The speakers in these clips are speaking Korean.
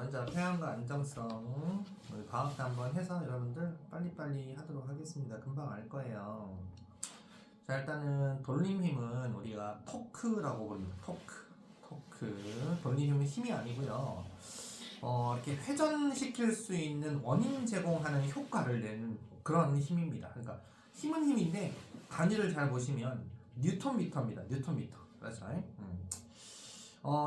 먼저 평형과 안정성 우리 과학 때 한번 해서 여러분들 빨리빨리 하도록 하겠습니다. 금방 알 거예요. 자, 일단은 돌림 힘은 우리가 토크라고 부릅니다. 토크. 돌림 힘은 힘이 아니고요. 이렇게 회전시킬 수 있는 원인 제공하는 효과를 내는 그런 힘입니다. 그러니까 힘은 힘인데 단위를 잘 보시면 뉴턴미터입니다. 뉴턴미터. 그렇죠?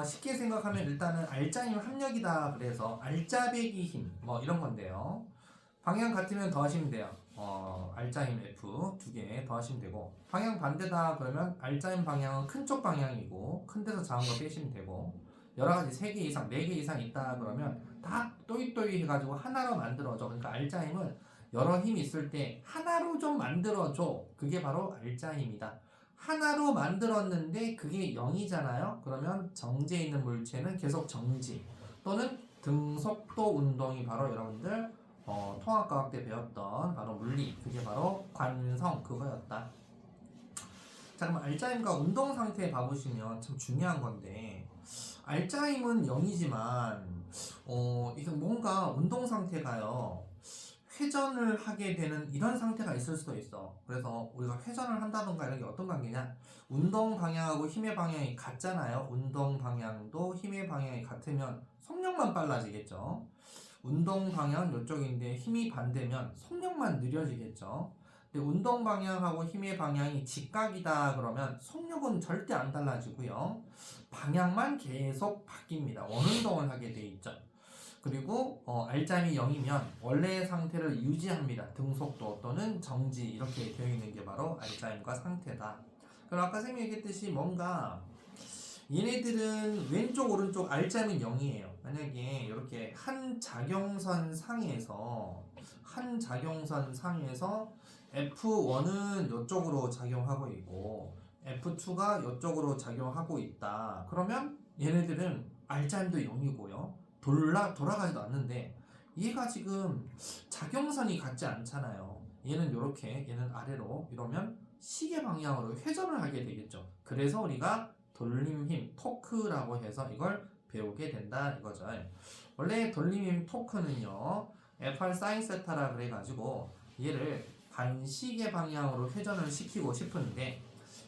쉽게 생각하면 일단은 알짜힘 합력이다 그래서 알짜배기 힘 뭐 이런 건데요. 방향 같으면 더하시면 돼요. 알짜힘 F 두 개 더하시면 되고, 방향 반대다 그러면 알짜힘 방향은 큰 쪽 방향이고 큰 데서 작은 거 빼시면 되고, 여러 가지 3개 이상 4개 이상 있다 그러면 다 또이또이 해가지고 하나로 만들어줘. 그러니까 알짜힘은 여러 힘이 있을 때 하나로 좀 만들어줘. 그게 바로 알짜힘이다. 하나로 만들었는데 그게 0이잖아요. 그러면 정지에 있는 물체는 계속 정지 또는 등속도 운동이 바로 여러분들 통합과학 때 배웠던 바로 물리, 그게 바로 관성 그거였다. 자, 그럼 알짜힘과 운동 상태 봐보시면 참 중요한 건데, 알짜힘은 0이지만 이게 뭔가 운동 상태가요 회전을 하게 되는 이런 상태가 있을 수도 있어. 그래서 우리가 회전을 한다던가 이런 게 어떤 관계냐, 운동 방향하고 힘의 방향이 같잖아요. 운동 방향도 힘의 방향이 같으면 속력만 빨라지겠죠. 운동 방향은 이쪽인데 힘이 반대면 속력만 느려지겠죠. 근데 운동 방향하고 힘의 방향이 직각이다 그러면 속력은 절대 안 달라지고요. 방향만 계속 바뀝니다. 원운동을 하게 돼 있죠. 그리고 알짜힘이 0이면 원래의 상태를 유지합니다. 등속도 또는 정지 이렇게 되어 있는 게 바로 알짜힘과 상태다. 그럼 아까 선생님이 얘기했듯이 뭔가 얘네들은 왼쪽 오른쪽 알짜힘은 0이에요. 만약에 이렇게 한 자경선 상에서 F1은 이쪽으로 작용하고 있고 F2가 이쪽으로 작용하고 있다. 그러면 얘네들은 알짜힘도 0이고요. 돌아가지도 않는데 얘가 지금 작용선이 같지 않잖아요. 얘는 이렇게, 얘는 아래로 이러면 시계 방향으로 회전을 하게 되겠죠. 그래서 우리가 돌림힘, 토크라고 해서 이걸 배우게 된다 이거죠. 원래 돌림힘 토크는요 FR 사인 세타라 그래가지고 얘를 반시계 방향으로 회전을 시키고 싶은데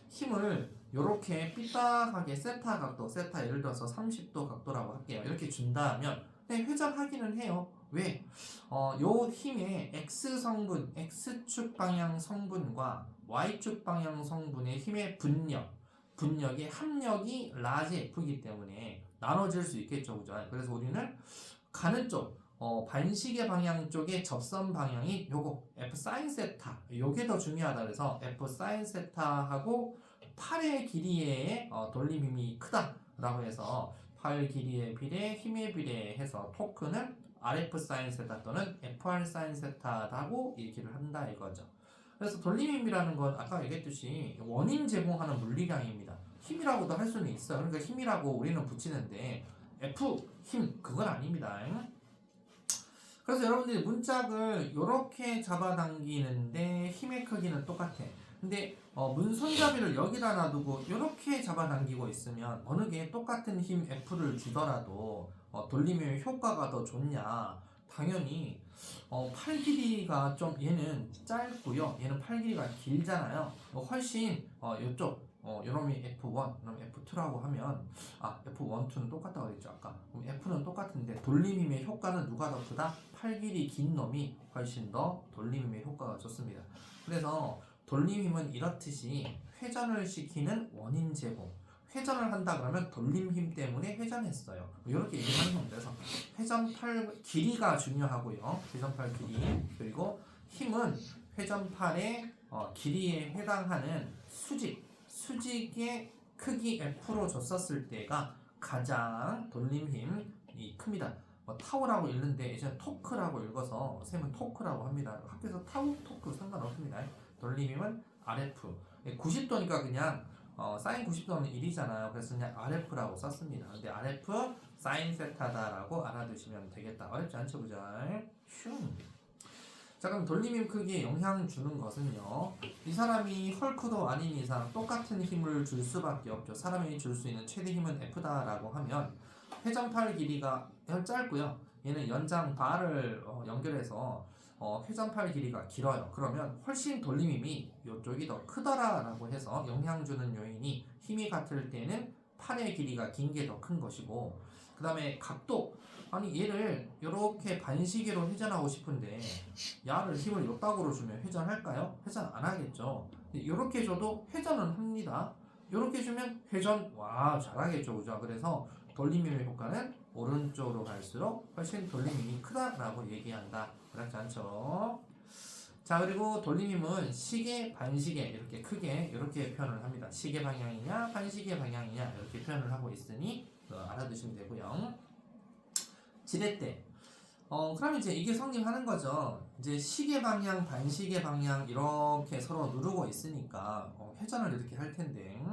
힘을 요렇게 삐딱하게 세타 각도, 세타 예를 들어서 30도 각도라고 할게요. 이렇게 준다면 네, 회전하기는 해요. 왜? 요 힘의 X 성분, X축 방향 성분과 Y축 방향 성분의 힘의 분력의 합력이 라지 F이기 때문에 나눠질 수 있겠죠. 그죠? 그래서 우리는 가는 쪽, 반시계 방향 쪽의 접선 방향이 요거 F 사인 세타, 요게 더 중요하다 그래서 F 사인 세타하고 팔의 길이의 돌림힘이 크다라고 해서 팔 길이의 비례, 힘의 비례해서 토크는 RF 사인 세타 또는 FR 사인 세타라고 얘기를 한다 이거죠. 그래서 돌림힘이라는 건 아까 얘기했듯이 원인 제공하는 물리량입니다. 힘이라고도 할 수는 있어요. 그러니까 힘이라고 우리는 붙이는데 F 힘 그건 아닙니다. 그래서 여러분들이 문짝을 이렇게 잡아당기는데 힘의 크기는 똑같아. 근데 문손잡이를 여기다 놔두고 이렇게 잡아당기고 있으면 어느 게 똑같은 힘 F를 주더라도 돌림의 효과가 더 좋냐? 당연히 팔 길이가 좀 얘는 짧고요. 얘는 팔 길이가 길잖아요. 훨씬 이쪽 요놈이 F1, 그럼 F2라고 하면 F1, 2는 똑같다고 했죠 아까. 그럼 F는 똑같은데 돌림힘의 효과는 누가 더 크다? 팔 길이 긴 놈이 훨씬 더 돌림힘의 효과가 좋습니다. 그래서 돌림힘은 이렇듯이 회전을 시키는 원인 제공. 회전을 한다 그러면 돌림힘 때문에 회전했어요. 이렇게 얘기하는 겁니다. 그래서 회전팔 길이가 중요하고요. 회전팔 길이, 그리고 힘은 회전팔의 길이에 해당하는 수직의 크기 F로 줬었을 때가 가장 돌림힘이 큽니다. 타우라고 읽는데 이제 토크라고 읽어서 쌤은 토크라고 합니다. 학교에서 타우, 토크 상관없습니다. 돌림힘은 RF 90도니까 그냥 사인 90도는 1이잖아요. 그래서 그냥 RF라고 썼습니다. 근데 RF 사인 세타다라고 알아두시면 되겠다. 어렵지 않죠, 그죠? 슝. 자, 그럼 돌림힘 크기에 영향 주는 것은요, 이 사람이 헐크도 아닌 이상 똑같은 힘을 줄 수밖에 없죠. 사람이 줄 수 있는 최대 힘은 F다라고 하면 회전팔 길이가 짧고요. 얘는 연장 바를 연결해서 회전팔 길이가 길어요. 그러면 훨씬 돌림힘이 이쪽이 더 크더라라고 해서 영향 주는 요인이 힘이 같을 때는 팔의 길이가 긴 게 더 큰 것이고, 그 다음에 각도, 아니 얘를 이렇게 반시계로 회전하고 싶은데 야를 힘을 요따구로 주면 회전할까요? 회전 안 하겠죠. 이렇게 줘도 회전은 합니다. 이렇게 주면 회전 와 잘하겠죠, 그죠? 그래서 돌림힘의 효과는 오른쪽으로 갈수록 훨씬 돌림힘이 크다라고 얘기한다. 그렇지 않죠? 자, 그리고 돌림힘은 시계, 반시계 이렇게 크게 이렇게 표현을 합니다. 시계 방향이냐 반시계 방향이냐 이렇게 표현을 하고 있으니 알아두시면 되고요. 지렛대. 그럼 이제 이게 성립하는 거죠. 이제 시계 방향, 반시계 방향 이렇게 서로 누르고 있으니까 회전을 이렇게 할 텐데,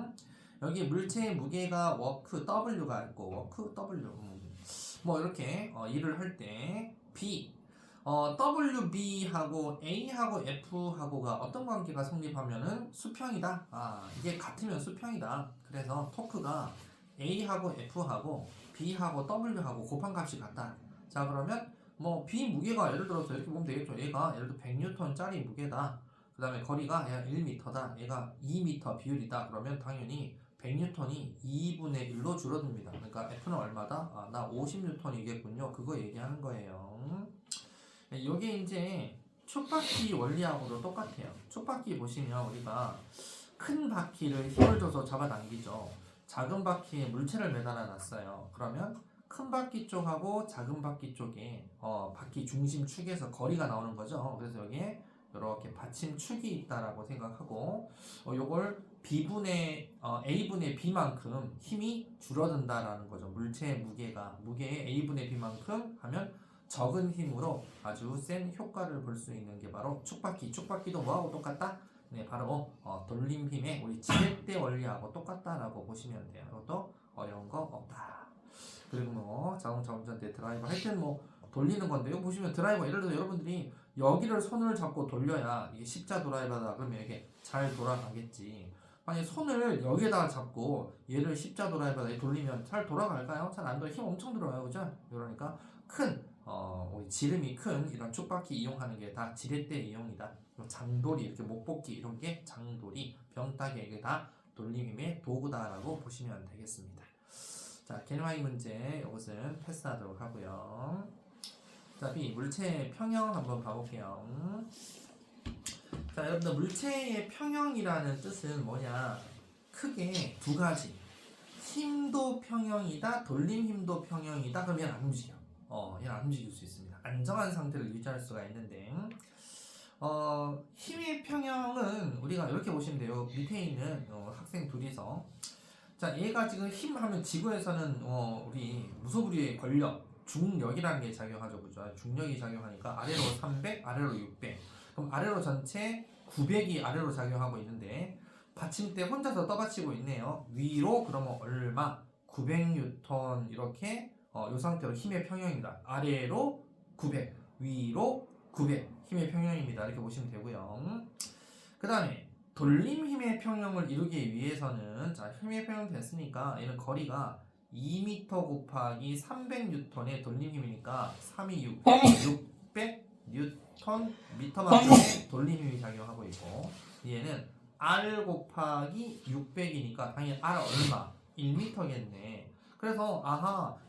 여기 물체의 무게가 워크 W가 있고 워크 W 뭐 이렇게 일을 할 때 B WB하고 A하고 F하고가 어떤 관계가 성립하면은 수평이다. 이게 같으면 수평이다. 그래서 토크가 A하고 F하고 B하고 W하고 곱한 값이 같다. 자, 그러면 뭐 B 무게가 예를 들어서 이렇게 보면 되겠죠. 얘가 예를 들어 100N짜리 무게다. 그 다음에 거리가 얘가 1m다. 얘가 2m 비율이다. 그러면 당연히 100N이 2분의 1로 줄어듭니다. 그러니까 F는 얼마다? 나 50N이겠군요. 그거 얘기하는 거예요. 이게 이제 촉바퀴 원리하고도 똑같아요. 촉바퀴 보시면 우리가 큰 바퀴를 힘을 줘서 잡아당기죠. 작은 바퀴에 물체를 매달아 놨어요. 그러면 큰 바퀴 쪽하고 작은 바퀴 쪽에 바퀴 중심 축에서 거리가 나오는 거죠. 그래서 여기에 이렇게 받침축이 있다라고 생각하고, 요걸 A분의 B만큼 힘이 줄어든다라는 거죠. 물체의 무게의 A분의 B만큼 하면 적은 힘으로 아주 센 효과를 볼 수 있는 게 바로 축바퀴도 뭐하고 똑같다? 네, 바로 돌림힘의 우리 지렛대 원리하고 똑같다라고 보시면 돼요. 이것도 어려운 거 없다. 그리고 뭐 자동차 운전대 드라이버 할 때는 뭐 돌리는 건데요. 보시면 드라이버 예를 들어 여러분들이 여기를 손을 잡고 돌려야 이게 십자 드라이버다 그러면 이게 잘 돌아가겠지. 만약 손을 여기에다가 잡고 얘를 십자 드라이버다 돌리면 잘 돌아갈까요? 잘 안 돌아. 힘 엄청 들어요, 그죠? 그러니까 우리 지름이 큰 이런 축바퀴 이용하는 게 다 지렛대 이용이다. 장돌이 이렇게 목볶이 이런 게 장돌이 병따개 이게 다 돌림힘의 도구다라고 보시면 되겠습니다. 자, 개념하기 문제 이것은 패스하도록 하고요. 자, B 물체의 평형 한번 봐볼게요. 자, 여러분들 물체의 평형이라는 뜻은 뭐냐? 크게 두 가지. 힘도 평형이다, 돌림힘도 평형이다. 그럼 얘는 안 움직여. 얘는 안 움직일 수 있습니다. 안정한 상태를 유지할 수가 있는데, 힘의 평형은 우리가 이렇게 보시면 돼요. 밑에 있는 학생 둘이서, 자, 얘가 지금 힘 하면 지구에서는 우리 무소불위의 권력, 중력이라는 게 작용하죠, 그죠? 중력이 작용하니까 아래로 300, 아래로 600. 그럼 아래로 전체 900이 아래로 작용하고 있는데 받침대 혼자서 떠받치고 있네요. 위로 그러면 얼마? 900N 이렇게 이 상태로 힘의 평형입니다. 아래로 900, 위로 900 힘의 평형입니다. 이렇게 보시면 되고요. 그 다음에 돌림힘의 평형을 이루기 위해서는, 자, 힘의 평형 됐으니까 얘는 거리가 2m 곱하기 300N의 돌림힘이니까 3이 600N 미터만큼의 돌림힘이 작용하고 있고, 얘는 R 곱하기 600이니까 당연히 R 얼마? 1m겠네. 그래서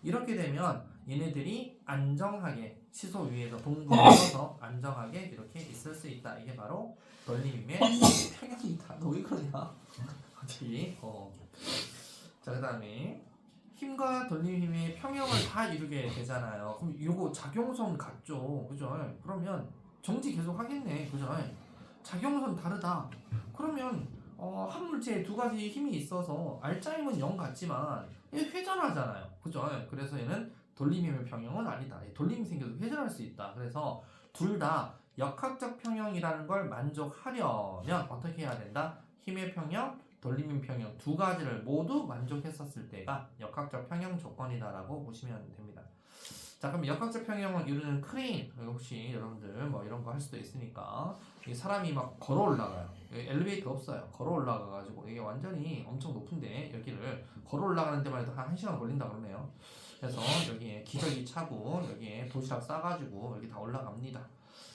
이렇게 되면 얘네들이 안정하게 시소 위에서 동거해서 안정하게 이렇게 있을 수 있다. 이게 바로 돌림힘의 평형이다. 너 왜 그러냐? 갑자기. 자, 그 다음에 힘과 돌림힘의 평형을 다 이루게 되잖아요. 그럼 이거 작용선 같죠, 그죠? 그러면 정지 계속 하겠네, 그죠? 작용선 다르다. 그러면 한 물체에 두 가지 힘이 있어서 R자임은 0 같지만 얘 회전하잖아요, 그죠? 그래서 얘는 돌림힘의 평형은 아니다. 돌림이 생겨도 회전할 수 있다. 그래서 둘 다 역학적 평형이라는 걸 만족하려면 어떻게 해야 된다? 힘의 평형, 돌림힘 평형 두 가지를 모두 만족했었을 때가 역학적 평형 조건이다라고 보시면 됩니다. 자, 그럼 역학적 평형을 이루는 크레인, 혹시 여러분들 뭐 이런 거 할 수도 있으니까, 이게 사람이 막 걸어 올라가요. 여기 엘리베이터 없어요. 걸어 올라가가지고 이게 완전히 엄청 높은데 여기를 걸어 올라가는 데만 해도 한 1시간 걸린다 그러네요. 그래서 여기에 기저귀 차고 여기에 도시락 싸가지고 여기 다 올라갑니다.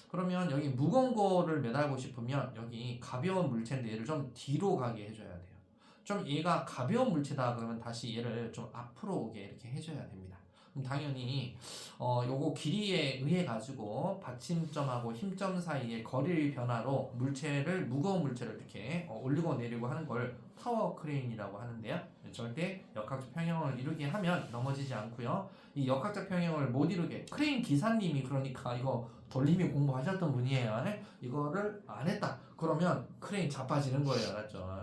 그러면 여기 무거운 거를 매달고 싶으면 여기 가벼운 물체인데 얘를 좀 뒤로 가게 해줘야 돼요. 좀 얘가 가벼운 물체다 그러면 다시 얘를 좀 앞으로 오게 이렇게 해줘야 됩니다. 그럼 당연히 요거 길이에 의해 가지고 받침점하고 힘점 사이의 거리 변화로 물체를 무거운 물체를 이렇게 올리고 내리고 하는 걸 타워 크레인이라고 하는데요. 절대 역학적 평형을 이루게 하면 넘어지지 않고요. 이 역학적 평형을 못 이루게 크레인 기사님이 그러니까 이거 돌림이 공부하셨던 분이에요. 이거를 안 했다. 그러면 크레인 자빠지는 거예요. 알았죠?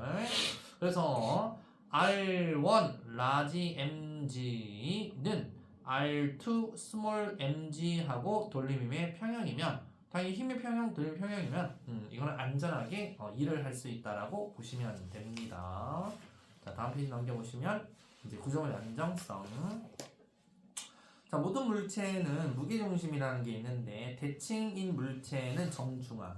그래서 R1 large mg는 R2 small mg하고 돌림힘의 평형이면 당연히 힘의 평형, 돌림 평형이면 이거는 안전하게 일을 할 수 있다라고 보시면 됩니다. 자, 다음 페이지 넘겨보시면 이제 구조물 안정성. 자, 모든 물체는 무게중심이라는 게 있는데 대칭인 물체는 정중앙.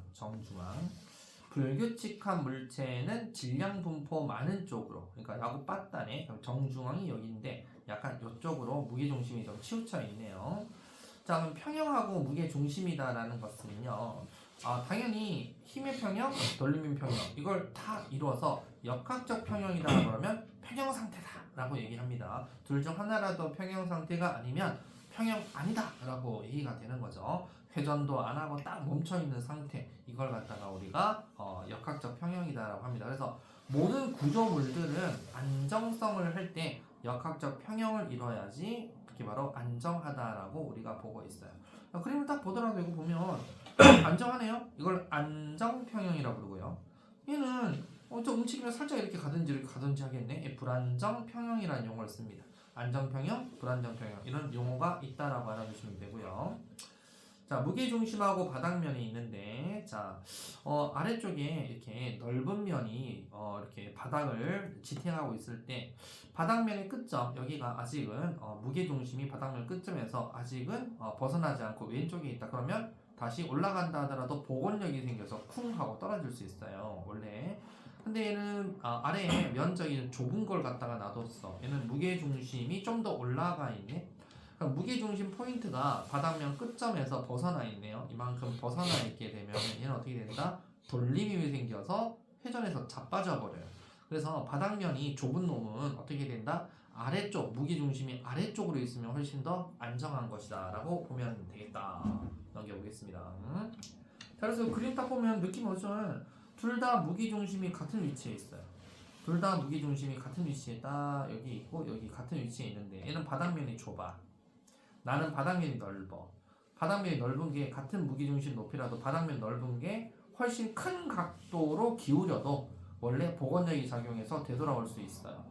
불규칙한 물체는 질량 분포 많은 쪽으로, 그러니까 야구 빠따네 정중앙이 여기인데 약간 이쪽으로 무게중심이 좀 치우쳐 있네요. 자, 그럼 평형하고 무게중심이다라는 것은요, 당연히 힘의 평형, 돌림의 평형 이걸 다 이루어서 역학적 평형이다 그러면 평형 상태다라고 얘기합니다. 둘 중 하나라도 평형 상태가 아니면 평형 아니다라고 얘기가 되는 거죠. 회전도 안 하고 딱 멈춰 있는 상태, 이걸 갖다가 우리가 역학적 평형이다라고 합니다. 그래서 모든 구조물들은 안정성을 할 때 역학적 평형을 이뤄야지 그게 바로 안정하다라고 우리가 보고 있어요. 그림을 딱 보더라도 이거 보면 안정하네요. 이걸 안정평형이라고 부르고요. 얘는 좀 움직이면 살짝 이렇게 가든지 하겠네. 불안정평형이라는 용어를 씁니다. 안정평형, 불안정평형 이런 용어가 있다라고 알아두시면 되고요. 자, 무게중심하고 바닥면이 있는데, 자, 아래쪽에 이렇게 넓은 면이 이렇게 바닥을 지탱하고 있을 때 바닥면의 끝점 여기가 아직은 무게중심이 바닥면 끝점에서 아직은 벗어나지 않고 왼쪽에 있다 그러면 다시 올라간다 하더라도 복원력이 생겨서 쿵 하고 떨어질 수 있어요 원래. 근데 얘는 아래에 면적이 좁은 걸 갖다가 놔뒀어. 얘는 무게중심이 좀 더 올라가 있네. 그럼 무게중심 포인트가 바닥면 끝점에서 벗어나 있네요. 이만큼 벗어나 있게 되면 얘는 어떻게 된다? 돌림이 생겨서 회전에서 자빠져 버려요. 그래서 바닥면이 좁은 놈은 어떻게 된다? 아래쪽, 무게중심이 아래쪽으로 있으면 훨씬 더 안정한 것이다 라고 보면 되겠다. 넘겨보겠습니다. 자, 그래서 그림 딱 보면 느낌 오죠? 둘 다 무게중심이 같은 위치에 있어요. 둘 다 무게중심이 같은 위치에 딱 여기 있고 여기 같은 위치에 있는데 얘는 바닥면이 좁아. 나는 바닥면이 넓어. 바닥면이 넓은 게 같은 무게중심 높이라도 바닥면 넓은 게 훨씬 큰 각도로 기울여도 원래 복원력이 작용해서 되돌아올 수 있어요.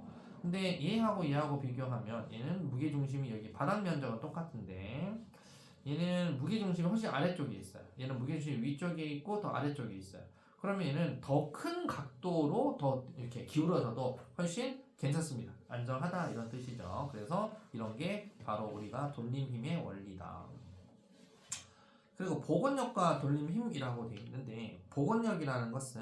근데 얘하고 비교하면 얘는 무게중심이 여기 바닥 면적은 똑같은데 얘는 무게중심이 훨씬 아래쪽에 있어요. 얘는 무게중심이 위쪽에 있고 더 아래쪽에 있어요. 그러면 얘는 더 큰 각도로 더 이렇게 기울어져도 훨씬 괜찮습니다. 안정하다 이런 뜻이죠. 그래서 이런 게 바로 우리가 돌림힘의 원리다. 그리고 복원력과 돌림힘이라고 되어 있는데 복원력이라는 것은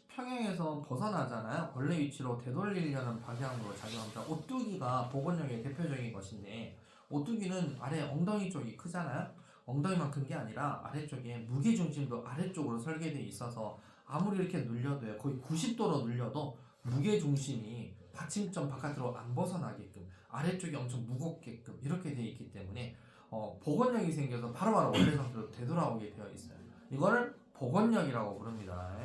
평형에서 벗어나잖아요. 원래 위치로 되돌리려는 방향으로 작용합니다. 오뚜기가 복원력의 대표적인 것인데 오뚜기는 아래 엉덩이 쪽이 크잖아요. 엉덩이만 큰 게 아니라 아래쪽에 무게중심도 아래쪽으로 설계되어 있어서 아무리 이렇게 눌려도요. 거의 90도로 눌려도 무게중심이 받침점 바깥으로 안 벗어나게끔 아래쪽이 엄청 무겁게끔 이렇게 되어 있기 때문에 복원력이 생겨서 바로바로 원래 상태로 되돌아오게 되어 있어요. 이거를 복원력이라고 부릅니다.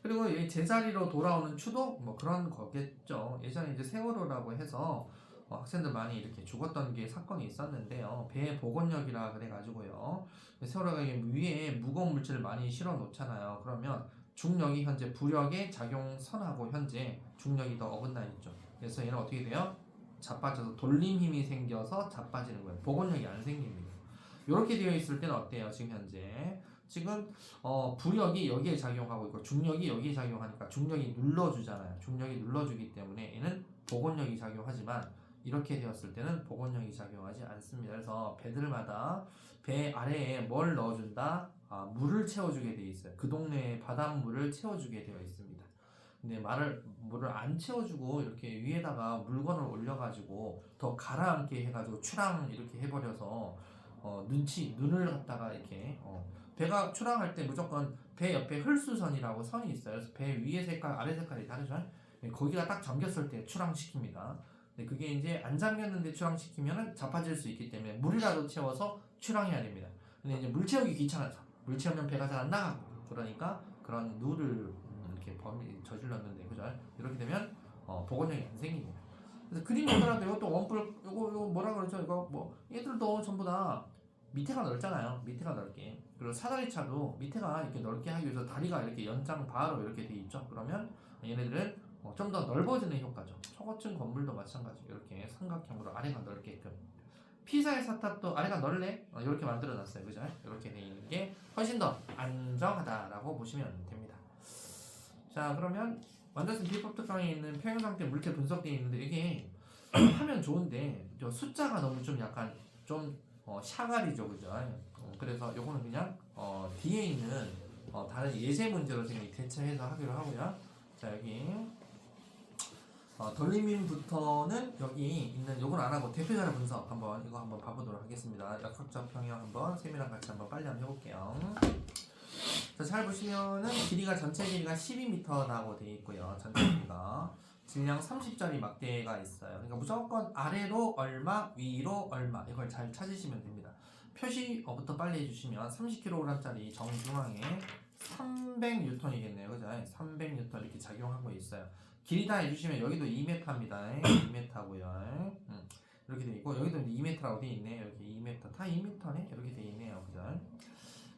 그리고 이 제자리로 돌아오는 추도 뭐 그런 거겠죠. 예전에 이제 세월호라고 해서 학생들 많이 이렇게 죽었던 게 사건이 있었는데요. 배 복원력이라 그래가지고요. 세월호가 위에 무거운 물질을 많이 실어 놓잖아요. 그러면 중력이 현재 부력의 작용선하고 현재 중력이 더 어긋나 있죠. 그래서 얘는 어떻게 돼요? 자빠져서 돌림 힘이 생겨서 자빠지는 거예요. 복원력이 안 생깁니다. 이렇게 되어 있을 때는 어때요? 지금 현재 지금 부력이 여기에 작용하고 있고 중력이 여기에 작용하니까 중력이 눌러주잖아요. 중력이 눌러주기 때문에 얘는 복원력이 작용하지만 이렇게 되었을 때는 복원력이 작용하지 않습니다. 그래서 배들마다 배 아래에 뭘 넣어준다? 물을 채워주게 되어 있어요. 그 동네의 바닷물을 채워주게 되어 있습니다. 근데 물을 안 채워주고 이렇게 위에다가 물건을 올려가지고 더 가라앉게 해가지고 추랑 이렇게 해버려서 눈을 갖다가 이렇게 배가 출항할 때 무조건 배 옆에 헐수선이라고 선이 있어요. 그래서 배 위에 색깔, 아래 색깔이 다르죠. 네, 거기가 딱 잠겼을 때 출항시킵니다. 근데 그게 이제 안 잠겼는데 출항시키면은 자빠질 수 있기 때문에 물이라도 채워서 출항해야 됩니다. 근데 이제 물 채우기 귀찮아서 물 채우면 배가 잘 안 나가고 그러니까 그런 누를 이렇게 저질렀는데 그죠? 이렇게 되면 복원력이 안 생깁니다. 그래서 그림 보더라도 이것도 원뿔 요거 뭐라 그러죠? 이거 뭐 얘들도 전부 다 밑에가 넓잖아요. 밑에가 넓게. 그리고 사다리차도 밑에가 이렇게 넓게 하기 위해서 다리가 이렇게 연장 바로 이렇게 돼 있죠. 그러면 얘네들은 좀 더 넓어지는 효과죠. 초고층 건물도 마찬가지. 이렇게 삼각형으로 아래가 넓게끔. 피사의 사탑도 아래가 넓네. 이렇게 만들어놨어요. 그죠? 이렇게 돼 있는 게 훨씬 더 안정하다라고 보시면 됩니다. 자, 그러면 완전히 비법 특강에 있는 평형 상태 물체 분석되어 있는데 이게 하면 좋은데 저 숫자가 너무 좀 약간 좀 샤가리죠, 그죠? 그래서 요거는 그냥 뒤에 있는 다른 예제 문제로 지금 대체해서 하기로 하고요. 자, 여기 덜리민부터는 여기 있는 요건 안 하고 대표자료 분석 이거 한번 봐보도록 하겠습니다. 역학적 평형 한번 쌤이랑 같이 한번 빨리 한번 해볼게요. 자, 잘 보시면은 길이가 전체 길이가 12m라고 되어 있고요. 전체 길이가 질량 30짜리 막대가 있어요. 그러니까 무조건 아래로 얼마, 위로 얼마 이걸 잘 찾으시면 됩니다. 표시부터 빨리 해주시면 30kg짜리 정중앙에 300N이겠네요. 그죠? 300N 이렇게 작용하고 있어요. 길다 해주시면 여기도 2m입니다. 2m고요. 이렇게 돼 있고 여기도 2m라고 돼 있네. 이렇게 2m 다 2m네. 이렇게 돼 있네요. 그죠?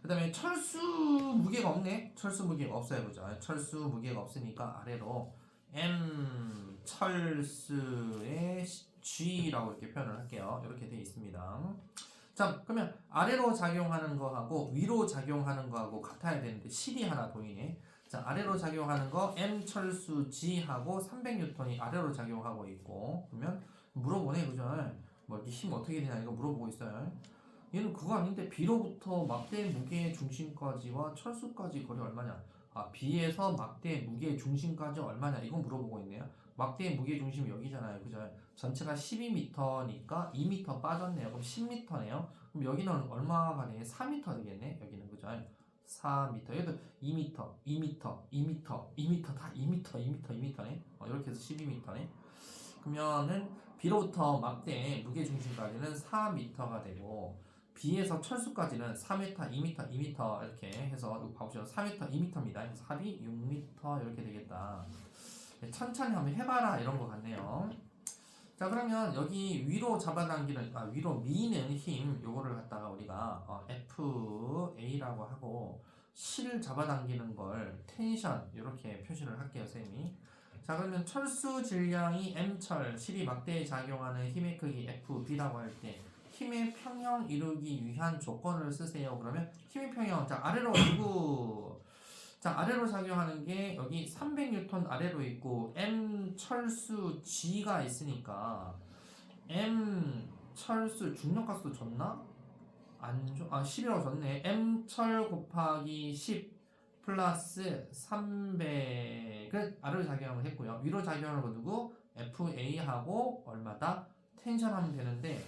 그 다음에 철수 무게가 없네. 철수 무게가 없어요. 그죠? 철수 무게가 없으니까 아래로 M 철수의 G라고 이렇게 표현을 할게요. 이렇게 돼 있습니다. 자, 그러면 아래로 작용하는 거하고 위로 작용하는 거하고 같아야 되는데 실이 하나 보이네. 자, 아래로 작용하는 거 M 철수 G하고 300N이 아래로 작용하고 있고 그러면 물어보네. 그죠? 뭐 이렇게 힘 어떻게 되냐 이거 물어보고 있어요. 얘는 그거 아닌데 B로부터 막대 무게 중심까지와 철수까지 거리 얼마냐? B에서 막대 무게 중심까지 얼마냐? 이건 물어보고 있네요. 막대 무게 중심이 여기잖아요. 그죠? 전체가 12m니까 2m 빠졌네요. 그럼 10m네요. 그럼 여기는 얼마가 돼? 4m 되겠네. 여기는 그죠? 4m. 얘도 2m, 2m, 2m, 2m 다 2m, 2m, 2m네. 이렇게 해서 12m네. 그러면은 B로부터 막대 무게 중심까지는 4m가 되고 B에서 철수까지는 4m, 2m, 2m 이렇게 해서 이거 봐보시죠. 4m, 2m입니다. 그래서 합이 6m 이렇게 되겠다. 천천히 한번 해봐라 이런 거 같네요. 자, 그러면 여기 위로 잡아당기는 위로 미는 힘 요거를 갖다가 우리가 FA라고 하고 실 잡아당기는 걸 텐션 이렇게 표시를 할게요, 쌤이. 자, 그러면 철수 질량이 M철 실이 막대에 작용하는 힘의 크기 FB라고 할 때 힘의 평형 이루기 위한 조건을 쓰세요. 그러면 힘의 평형 자 아래로 누구 자 아래로 작용하는 게 여기 300N 아래로 있고 M 철수 G가 있으니까 M 철수 중력가스도 줬나? 안 줘? 10이라고 줬네. M 철 곱하기 10 플러스 300을 아래로 작용을 했고요. 위로 작용하는 거 누구? FA하고 얼마다? 텐션 하면 되는데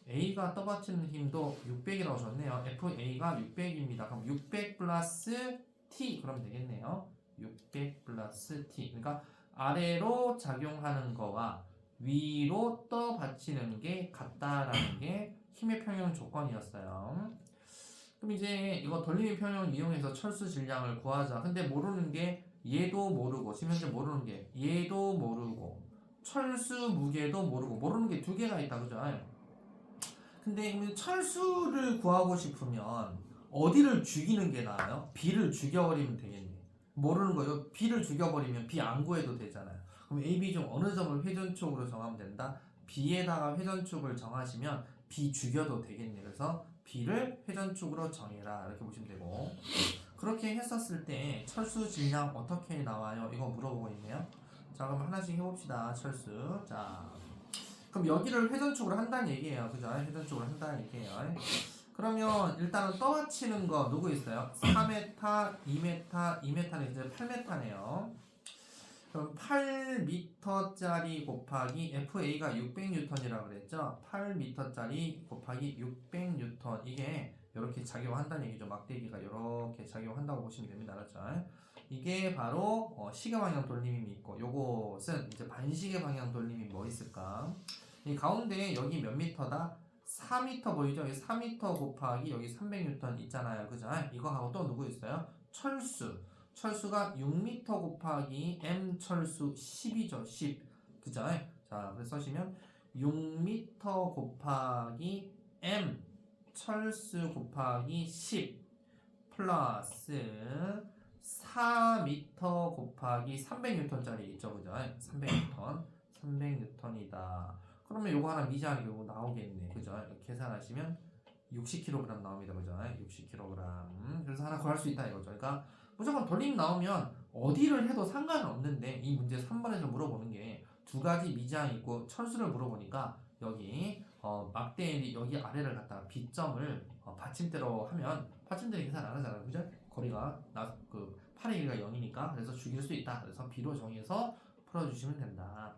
A가 떠받치는 힘도 600이라고 줬네요. FA가 600입니다. 그럼 600 플러스 T 그러면 되겠네요. 600 플러스 T. 그러니까 아래로 작용하는 거와 위로 떠받치는 게 같다라는 게 힘의 평형 조건이었어요. 그럼 이제 이거 덜림의 평형을 이용해서 철수 질량을 구하자. 근데 모르는 게 얘도 모르고 지금 현재 모르는 게 얘도 모르고 철수 무게도 모르는 게 두 개가 있다. 그죠? 근데 철수를 구하고 싶으면 어디를 죽이는 게 나아요? B를 죽여버리면 되겠네. 모르는 거요. B를 죽여버리면 B 안 구해도 되잖아요. 그럼 A, B 중 어느 점을 회전축으로 정하면 된다? B에다가 회전축을 정하시면 B 죽여도 되겠네. 그래서 B를 회전축으로 정해라 이렇게 보시면 되고 그렇게 했었을 때 철수 질량 어떻게 나와요? 이거 물어보고 있네요. 자, 그럼 하나씩 해봅시다. 철수. 자, 그럼 여기를 회전축으로 한다는 얘기예요. 그죠? 회전축으로 한다는 얘기예요. 그러면 일단은 떠받치는 거 누구 있어요? 4m, 2m, 2m는 이제 8m네요. 그럼 8m짜리 곱하기 FA가 600N이라고 그랬죠? 8m짜리 곱하기 600N 이게 이렇게 작용한다는 얘기죠. 막대기가 이렇게 작용한다고 보시면 됩니다. 알았죠? 이게 바로 시계 방향 돌림이 있고 요것은 이제 반시계 방향 돌림이 뭐 있을까? 이 가운데 여기 몇 미터다? 4m 보이죠? 여기 4m 곱하기 여기 300N 있잖아요. 그죠? 이거하고 또 누구 있어요? 철수가 6m 곱하기 m 철수 10이죠. 10. 그죠? 자, 그래서 쓰시면 6m 곱하기 m 철수 곱하기 10 플러스 4m 곱하기 300N짜리 있죠. 그죠? 300N이다. 그러면 요거 하나 미지하는 경우 나오겠네. 그죠? 계산하시면 60kg 나옵니다. 그죠? 60kg. 그래서 하나 구할 수 있다 이거죠. 그러니까 무조건 돌림 나오면 어디를 해도 상관은 없는데 이 문제 3번에서 물어보는 게 두 가지 미지항이 있고 철수를 물어보니까 여기 막대리 여기 아래를 갖다가 B점을 받침대로 하면 받침대를 계산 안 하잖아요. 그죠? 거리가 그 8의 1가 0이니까 그래서 죽일 수 있다. 그래서 B로 정해서 풀어주시면 된다.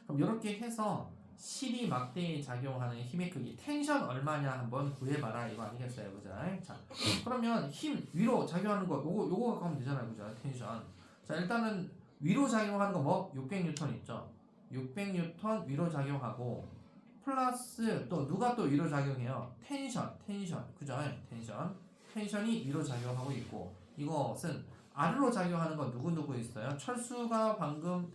그럼 이렇게 해서 실이 막대에 작용하는 힘의 크기 텐션 얼마냐 한번 구해봐라 이거 아니겠어요. 그죠? 자, 그러면 힘 위로 작용하는 거 요거 갖고 하면 되잖아요. 그죠? 텐션. 자, 일단은 위로 작용하는 거 뭐 600N 있죠. 600N 위로 작용하고 플러스 또 누가 또 위로 작용해요? 텐션 그죠? 텐션이 위로 작용하고 있고 이것은 아래로 작용하는 건 누구 있어요? 철수가 방금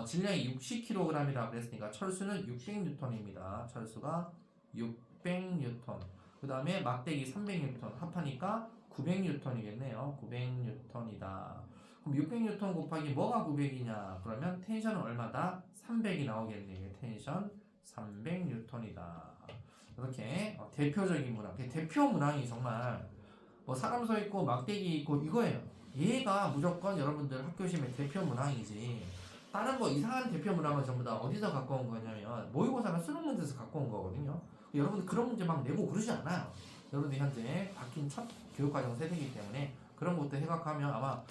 질량이 60kg이라고 그랬으니까 철수는 600N입니다. 철수가 600N. 그 다음에 막대기 300N 합하니까 900N이겠네요. 900N이다. 그럼 600N 곱하기 뭐가 900이냐? 그러면 텐션은 얼마다? 300이 나오겠네요. 텐션 300N이다. 이렇게 대표적인 문항. 대표 문항이 정말 뭐 사람 서 있고 막대기 있고 이거예요. 얘가 무조건 여러분들 학교 시험의 대표 문항이지. 다른 거 이상한 대표 문항은 전부 다 어디서 갖고 온 거냐면 모의고사나 수능 문제에서 갖고 온 거거든요. 여러분들 그런 문제 막 내고 그러지 않아요. 여러분들 현재 바뀐 첫 교육과정 세대이기 때문에 그런 것도 해각하면 아마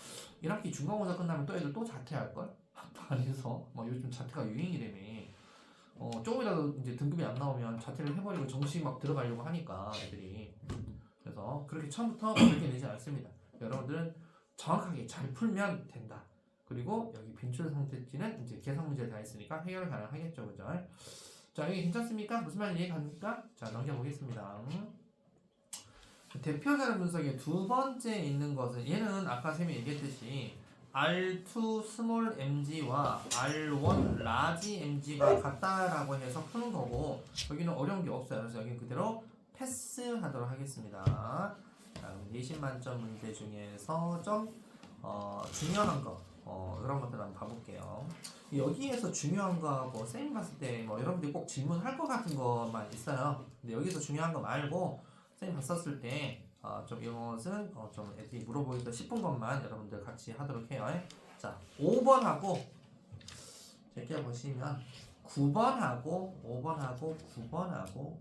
1학기 중간고사 끝나면 또 애들 또 자퇴할걸? 학교 안에서 뭐 요즘 자퇴가 유행이라며 조금이라도 이제 등급이 안 나오면 자퇴를 해버리고 정시 막 들어가려고 하니까 애들이 그래서 그렇게 처음부터 그렇게 내지 않습니다. 여러분들은 정확하게 잘 풀면 된다. 그리고 여기 빈출 상태지는 이제 계산 문제 다 있으니까 해결 가능하겠죠. 그죠? 자, 여기 괜찮습니까? 무슨 말인지 이해갑니까? 자, 넘겨보겠습니다. 대표자료 분석의 두 번째 있는 것은 얘는 아까 쌤이 얘기했듯이 R2 스몰 mg와 R1 라지 mg가 같다라고 해서 푸는 거고 여기는 어려운 게 없어요. 그래서 여기 그대로 패스하도록 하겠습니다. 자, 내신 만점 문제 중에서 좀 중요한 거 이런 것들 한번 봐볼게요. 여기에서 중요한 거하고 쌤이 봤을 때 뭐 여러분들이 꼭 질문할 것 같은 것만 있어요. 근데 여기서 중요한 거 말고 쌤이 봤었을 때 좀 이것은 좀 애들이 물어보기도 싶은 것만 여러분들 같이 하도록 해요. 자, 5번하고 제가 보시면 9번하고 5번하고 9번하고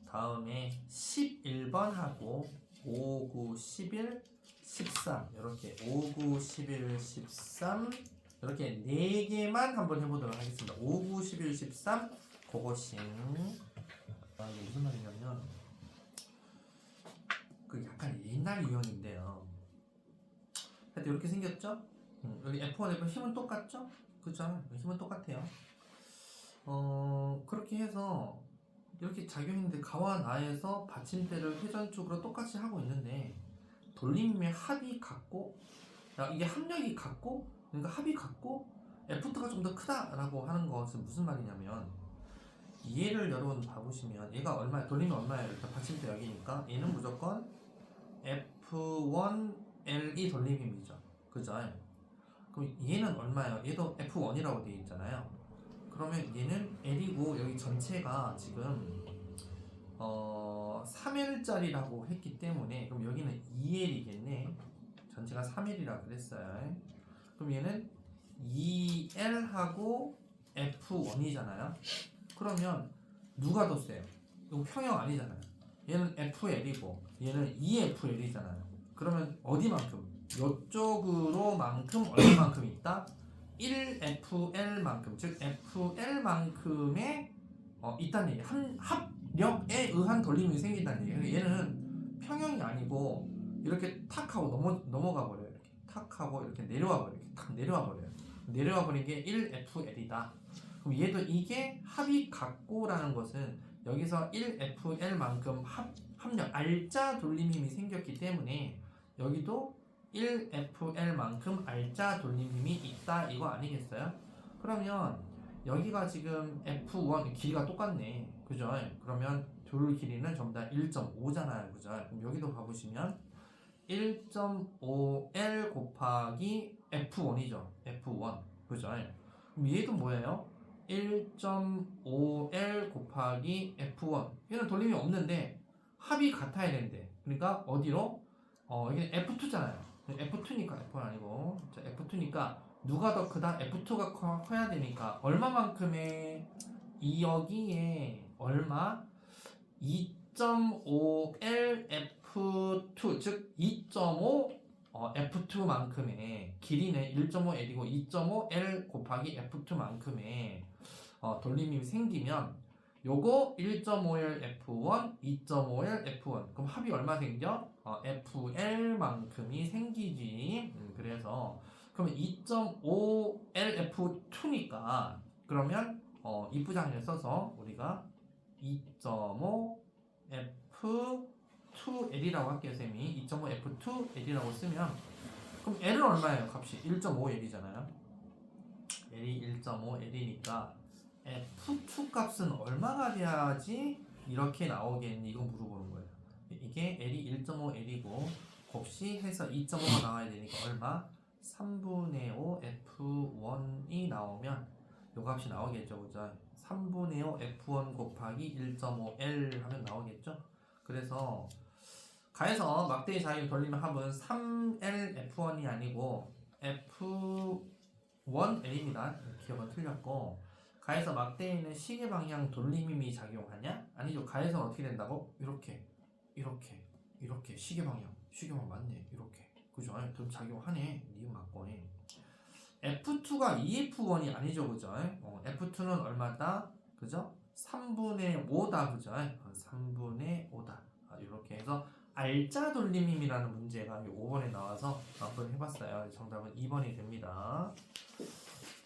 다음에 11번하고 5, 9, 11, 13 이렇게 5, 9, 11, 13 이렇게 4개만 한번 해보도록 하겠습니다. 5, 9, 11, 13 그것이 이게 무슨 말이냐면 그 약간 옛날 유형인데요. 하여튼 이렇게 생겼죠? 여기 F1, F 힘은 똑같죠? 그죠? 힘은 똑같아요. 그렇게 해서 이렇게 작용했는데 가와 나에서 받침대를 회전 쪽으로 똑같이 하고 있는데 돌림의 합이 같고 이게 합력이 같고 그러니까 합이 같고 F2가 좀 더 크다라고 하는 것은 무슨 말이냐면 얘를 여러분 봐보시면 얘가 얼마야? 돌림이 얼마예요? 일단 받침대 여기니까 얘는 무조건 F1L2 돌림힘이죠. 그죠? 그럼 얘는 얼마예요? 얘도 F1이라고 되어 있잖아요. 그러면 얘는 L이고 여기 전체가 지금 3L짜리라고 했기 때문에 그럼 여기는 2L이겠네. 전체가 3L이라고 그랬어요. 그럼 얘는 2L하고 F1이잖아요. 그러면 누가 더 세요? 이거 평형 아니잖아요. 얘는 FL이고 얘는 2FL이잖아요. 그러면 어디만큼? 이쪽으로만큼 얼마만큼 있다? 1FL만큼 즉 FL만큼의 있다는 얘기. 합력에 의한 돌림이 생긴다는 얘기예요. 얘는 평형이 아니고 이렇게 탁 하고 넘어가 버려요. 이렇게 탁 하고 이렇게 내려와 버려요. 이렇게 탁 내려와 버려요. 내려와 버린 게 1FL이다. 그럼 얘도 이게 합이 같고라는 것은 여기서 1FL만큼 합력 알짜 돌림 힘이 생겼기 때문에 여기도 1FL만큼 알짜 돌림 힘이 있다 이거 아니겠어요? 그러면 여기가 지금 F1 길이가 똑같네, 그죠? 그러면 둘 길이는 전부 다 1.5잖아요, 그죠? 그럼 여기도 봐보시면 1.5L 곱하기 F1이죠, F1, 그죠? 그럼 얘도 뭐예요? 1.5L 곱하기 F1. 얘는 돌림이 없는데 합이 같아야 되는데, 그러니까 어디로? 이게 F2잖아요. F2니까 F1 아니고, 자, F2니까 누가 더 크다? F2가 커야 되니까 얼마만큼의 이 여기에 얼마? 2.5L F2 즉 2.5 F2만큼의 길이는 1.5L이고 2.5L 곱하기 F2만큼의 돌림이 생기면 요거 1.5L F1, 2.5L F1 그럼 합이 얼마 생겨? FL만큼이 생기지. 그래서 그러면 2.5L F2니까 그러면 이 부장을 써서 우리가 2.5 F2L이라고 할게요. 쌤이 2.5 F2L이라고 쓰면 그럼 L은 얼마예요? 값이 1.5L이잖아요. L이 1.5L이니까 F2 값은 얼마가 돼야지 이렇게 나오겠니? 이거 물어보는 거예요. 이게 L이 1.5L이고 곱시 해서 2.5가 나와야 되니까 얼마? 3분의 5 F1이 나오면 요 값이 나오겠죠, 그죠? 3분의 5 F1 곱하기 1.5L 하면 나오겠죠? 그래서 가에서 막대기 자유 돌리면 합은 3L F1이 아니고 F1L입니다. 기억은 틀렸고 가에서 막대기는 시계 방향 돌림 힘이 작용하냐? 아니죠. 가에서는 어떻게 된다고? 이렇게 시계 방향 맞네. 이렇게 그죠? 그럼 작용하네. 니은 맞고네. F2가 EF1이 아니죠, 그죠? F2는 얼마다? 그죠? 3분의 5다, 그죠? 3분의 5다. 이렇게 해서 알짜 돌림 힘이라는 문제가 5번에 나와서 한번 해봤어요. 정답은 2번이 됩니다.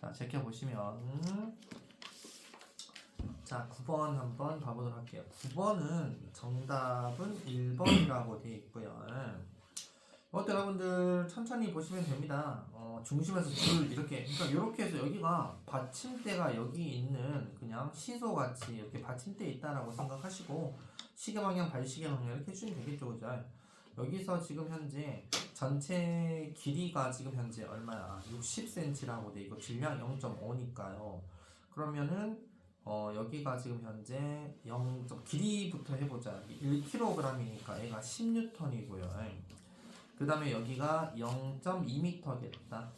자, 제껴보시면 자, 9번 한번 봐보도록 할게요. 9번은 정답은 1번이라고 되어 있고요. 이것도 여러분들 천천히 보시면 됩니다. 중심에서 줄 이렇게, 그러니까 이렇게 해서 여기가 받침대가 여기 있는 그냥 시소같이 이렇게 받침대 있다라고 생각하시고 시계 방향, 발시계 방향 이렇게 해주시면 되겠죠, 그죠? 여기서 지금 현재 전체 길이가 지금 현재 얼마야? 60cm라고 돼 있고 질량 0.5니까요. 그러면은 여기가 지금 현재 길이부터 해보자. 1kg이니까 얘가 10N이고요. 그 다음에 여기가 0.2m겠다.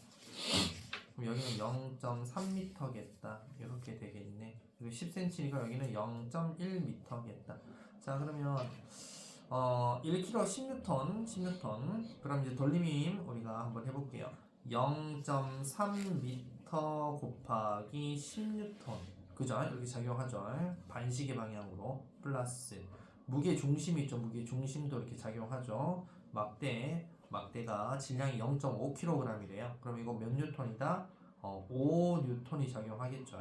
그럼 여기는 0.3m겠다. 이렇게 되겠네. 그리고 10cm니까 여기는 0.1m겠다. 자, 그러면 1kg 10N. 그럼 이제 돌림힘 우리가 한번 해볼게요. 0.3m 곱하기 10N. 그죠? 이렇게 작용하죠. 반시계 방향으로 플러스 무게 중심이 있죠. 무게 중심도 이렇게 작용하죠. 막대가 질량이 0.5kg이래요. 그럼 이거 몇 뉴턴이다? 5뉴턴이 작용하겠죠.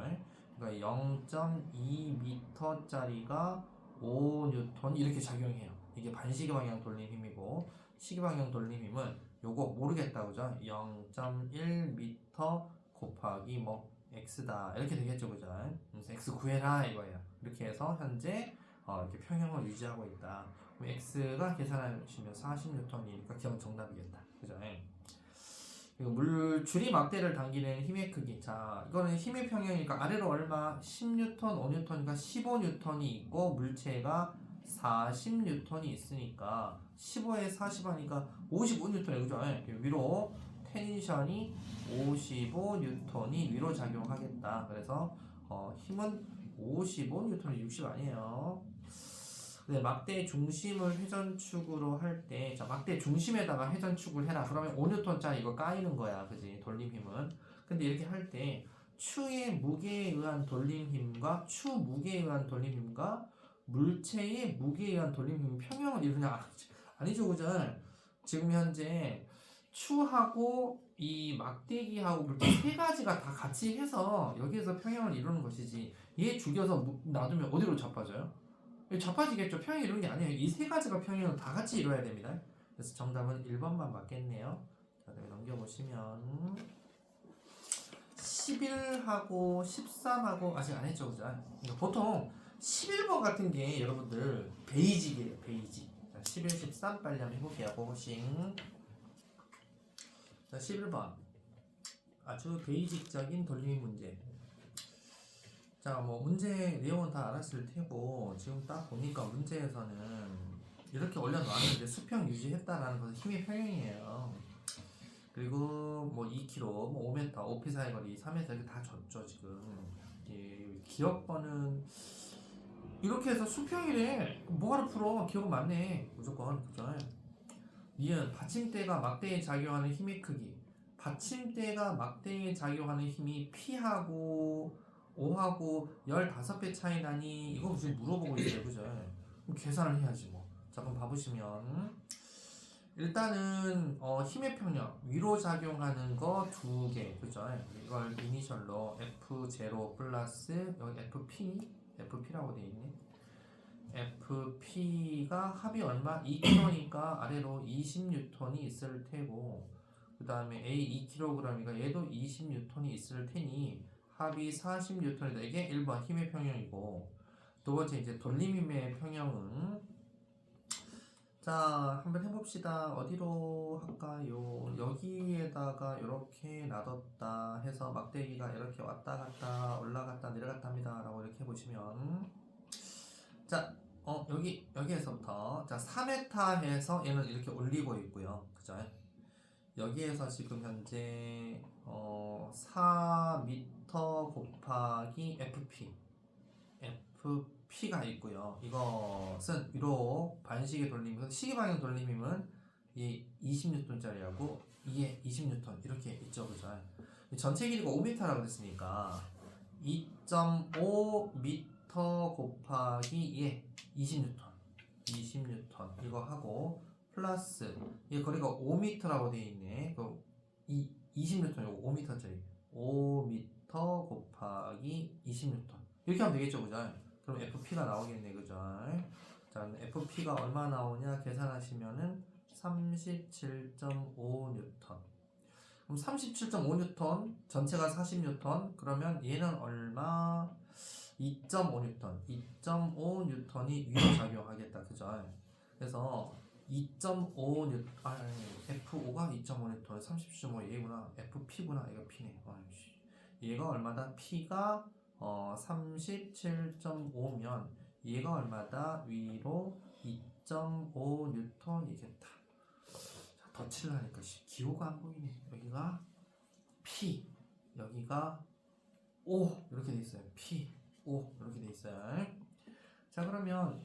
그러니까 0.2m짜리가 5뉴턴 이렇게 작용해요. 이게 반시계 방향 돌림 힘이고 시계 방향 돌림 힘은 요거 모르겠다, 그죠? 0.1m 곱하기 뭐 x다 이렇게 되겠죠, 그죠? 그래서 x 구해라 이거예요. 이렇게 해서 현재 이렇게 평형을 유지하고 있다. 그럼 x가 계산하시면 40N이니까 기억 정답이겠다, 그죠? 그리고 줄이 막대를 당기는 힘의 크기. 자, 이거는 힘의 평형이니까 아래로 얼마? 10N, 5N이니까 15N이 있고 물체가 40N이 있으니까 15에 40 하니까 55N이에요, 그죠? 위로 텐션이 55N이 위로 작용하겠다. 그래서 힘은 55N이 60 아니에요. 네, 막대 중심을 회전축으로 할 때, 자, 막대 중심에다가 회전축을 해라. 그러면 5N짜리 이거 까이는 거야, 그지? 돌림 힘은. 근데 이렇게 할 때 추의 무게에 의한 돌림 힘과 추 무게에 의한 돌림 힘과 물체의 무게에 의한 돌림 힘 평형을 이루냐? 아니죠, 그죠? 지금 현재 추하고 이 막대기하고 물체 세 가지가 다 같이 해서 여기에서 평형을 이루는 것이지 얘 죽여서 놔두면 어디로 자빠져요? 자빠지겠죠. 평형 이루는 게 아니에요. 이 세 가지가 평형을 다 같이 이루어야 됩니다. 그래서 정답은 1번만 맞겠네요. 자, 넘겨보시면 11하고 13하고 아직 안 했죠, 그죠? 그러니까 보통 11번 같은 게 여러분들 베이직이에요, 베이직. 자, 11, 13 빨리 한번 해볼게요. 고고싱. 자, 11번 아주 베이직적인 돌림 문제. 자, 뭐 문제 내용은 다 알았을 테고 지금 딱 보니까 문제에서는 이렇게 올려놨는데 수평 유지했다라는 것은 힘의 평형이에요. 그리고 뭐 2km, 뭐 5m, 5피 사이 거리, 3m 이렇게 다 줬죠 지금. 예, 기억번은 이렇게 해서 수평이래. 뭐하러 풀어? 기억은 맞네. 무조건 그죠? 니은 받침대가 막대에 작용하는 힘의 크기. 받침대가 막대에 작용하는 힘이 P하고 5하고 15배 차이 나니 이거 지금 물어보고 있어요, 그죠? 그럼 계산을 해야지 뭐. 자, 그럼 봐보시면 일단은 힘의 평형 위로 작용하는 거 2개, 그죠? 이걸 이니셜로 F0 플러스 여기 FP라고 돼 있네. FP가 합이 얼마? 2kg니까 아래로 20N이 있을 테고 그 다음에 A 2kg이니까 얘도 20N이 있을 테니 합이 40N이다. 이게 1번 힘의 평형이고 두 번째 이제 돌림 힘의 평형은 자 한번 해봅시다. 어디로 할까요? 여기에다가 이렇게 놔뒀다 해서 막대기가 이렇게 왔다 갔다 올라갔다 내려갔다 합니다 라고 이렇게 해보시면 자 여기에서부터 자 4m 해서 얘는 이렇게 올리고 있고요, 그죠? 여기에서 지금 현재 4m 곱하기 FP가 있고요. 이것은 위로 반시계 돌림, 시계 방향 돌림힘은 이 20N짜리하고 이게 20N 이렇게 있죠, 그죠? 전체 길이가 5m라고 했으니까 2.5m 곱하기 예 20N 이거 하고 플러스 이 거리가 5m라고 되어 있네. 이 20N 이거 5m짜리 5m 곱하기 20N 이렇게 하면 되겠죠, 그죠? 그럼 FP가 나오겠네, 그죠? 자, FP가 얼마 나오냐 계산하시면은 37.5N. 그럼 37.5N 전체가 40N 그러면 얘는 얼마? 2.5N. 2.5N이 위로 작용하겠다, 그죠? 그래서 2.5N, F5가 2.5N, 37.5 얘구나. FP구나. 이거 P네. 얘가 얼마다? P가 37.5면 얘가 얼마다? 위로 2.5N이겠다. 더 칠라니까 기호가 안 보이네. 여기가 P, 여기가 O 이렇게 돼 있어요. P, O 이렇게 돼 있어요. 자, 그러면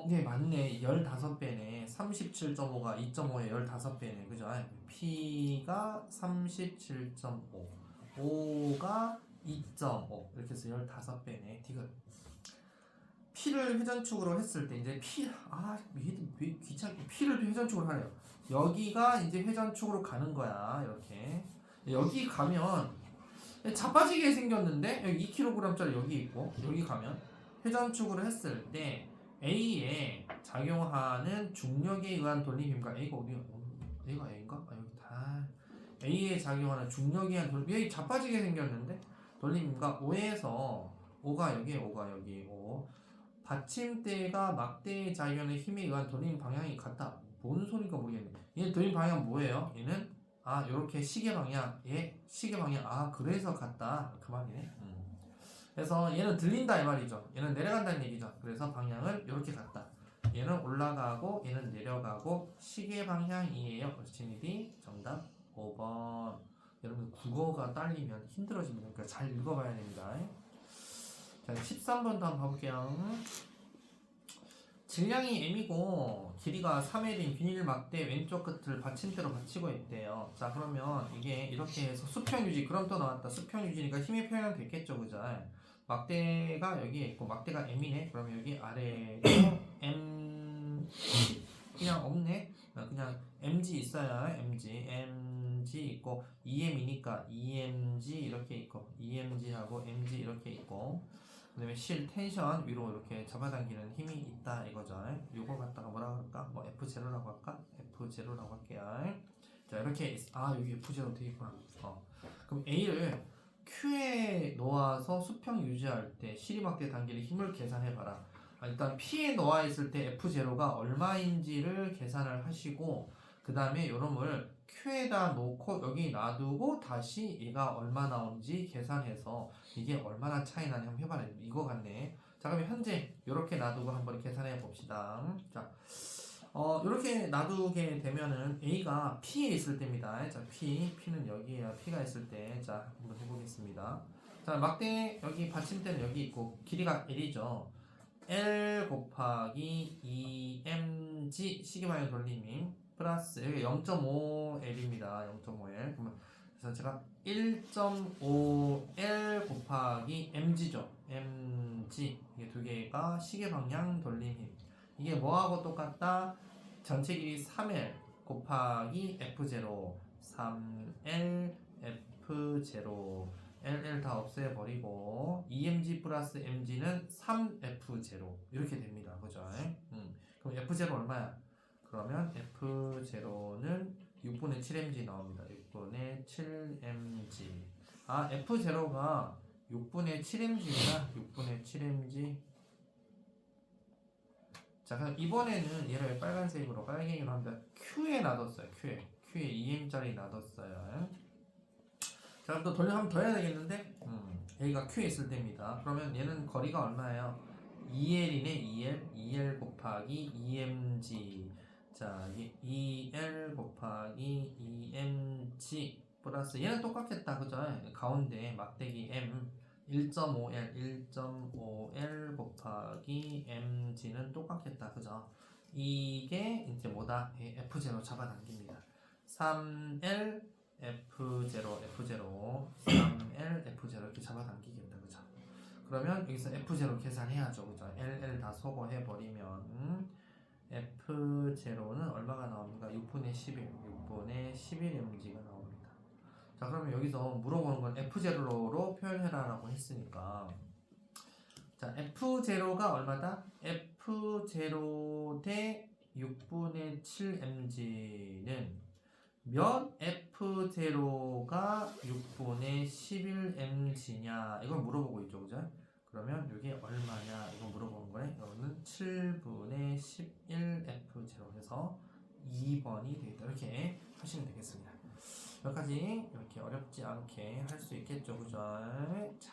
네 맞네. 15배네. 37.5가 2.5에 15배네. 그죠? P가 37.5, O가 2.5 이렇게 해서 15배네. 디귿. P를 회전축으로 했을 때 이제 얘도 왜 귀찮게 P를 회전축으로 하네요. 여기가 이제 회전축으로 가는 거야. 이렇게 여기 가면 자빠지게 생겼는데 여기 2kg짜리 여기 있고 여기 가면 회전축으로 했을 때 A에 작용하는 중력에 의한 돌림힘과 A가 어디야? A가 A인가? 여기 다 A에 작용하는 중력에 의한 돌림 여기 자빠지게 생겼는데 돌림힘과 5에서 5가 여기 5가 여기 5 받침대가 막대에 작용하는 힘에 의한 돌림 방향이 같다. 뭔 소리인가 모르겠네. 얘는 돌림 방향 뭐예요? 얘는 요렇게 시계 방향, 시계 방향, 그래서 같다 그 말이네. 그래서 얘는 들린다 이 말이죠. 얘는 내려간다는 얘기죠. 그래서 방향을 이렇게 갔다. 얘는 올라가고 얘는 내려가고 시계 방향이에요. 그래서 진입이 정답 5번. 여러분 국어가 딸리면 힘들어집니다. 그러니까 잘 읽어봐야 됩니다. 자, 13번도 한번 봐볼게요. 질량이 m이고 길이가 3l인 비닐 막대 왼쪽 끝을 받침대로 받치고 있대요. 자, 그러면 이게 이렇게 해서 수평 유지. 그럼 또 나왔다. 수평 유지니까 힘의 표현 됐겠죠, 그죠? 막대가 여기에 있고 막대가 m이네. 그러면 여기 아래에 m 그냥 없네. 그냥 mg 있어요. mg 있고 2m이니까 2mg 이렇게 있고 2mg하고 mg 이렇게 있고, 그 다음에 실 텐션 위로 이렇게 잡아당기는 힘이 있다 이거죠. 요거 갖다가 뭐라고 할까? 뭐 F0라고 할까? F0라고 할게요. 자, 이렇게 여기 F0 되겠구나. 그럼 A를 Q에 놓아서 수평 유지할 때 시리막대 당기는 힘을 계산해봐라. 일단 P에 놓아 있을 때 F0가 얼마인지를 계산을 하시고, 그 다음에 요놈을 Q에다 놓고 여기 놔두고 다시 얘가 얼마 나오는지 계산해서 이게 얼마나 차이 나냐 한번 해봐라. 이거 같네. 자, 그럼 현재 이렇게 놔두고 한번 계산해 봅시다. 자, 이렇게 놔두게 되면은 A가 P에 있을 때입니다. 자, P는 여기에요. P가 있을 때. 자, 한번 해보겠습니다. 자, 막대 여기 받침대는 여기 있고 길이가 L이죠. L 곱하기 2mg 시계방향 돌림이 플러스 여기 0.5L입니다. 0.5L. 그래서 제가 1.5L 곱하기 mg죠. mg 이게 두 개가 시계방향 돌림 힘. 이게 뭐하고 똑같다? 전체 길이 3L 곱하기 F0 3L F0 LL 다 없애버리고 2mg 플러스 mg는 3F0 이렇게 됩니다. 그죠? 그럼 F0 얼마야? 그러면 F0는 6분의 7mg 나옵니다. 6분의 7mg. F0가 6분의 7mg구나. 6분의 7mg. 자, 그럼 이번에는 얘를 빨간색으로 빨갱이로 합니다. Q에 놔뒀어요. Q에 2m짜리 놔뒀어요. 자, 그럼 또 돌려 한번 더 해야 되겠는데? 여기가 Q에 있을 때입니다. 그러면 얘는 거리가 얼마예요? 2L이네. 2L 곱하기 2mg. 자, 이게 2L 곱하기 2mg 플러스 얘는 똑같겠다. 그죠? 가운데 막대기 m 1.5L 곱하기 mg는 똑같겠다. 그죠? 이게 이제 뭐다? F0 잡아당깁니다. 3L F0 3L F0 이렇게 잡아당기겠다. 그죠? 그러면 여기서 F0 계산해야죠. 그죠? LL 다 소거해버리면 F0는 얼마가 나옵니까? 6분의 11mg가 나옵니다. 자, 그러면 여기서 물어보는 건 F0로 표현해라 라고 했으니까, 자, F0가 얼마다? F0 대 6분의 7mg는 몇 F0가 6분의 11mg냐 이걸 물어보고 있죠. 그죠? 그러면 이게 얼마냐 이거 물어보는 거예요. 이거는 7분의 11F0 해서 2번이 되겠다. 이렇게 하시면 되겠습니다. 여기까지 이렇게 어렵지 않게 할 수 있겠죠. 그죠? 자,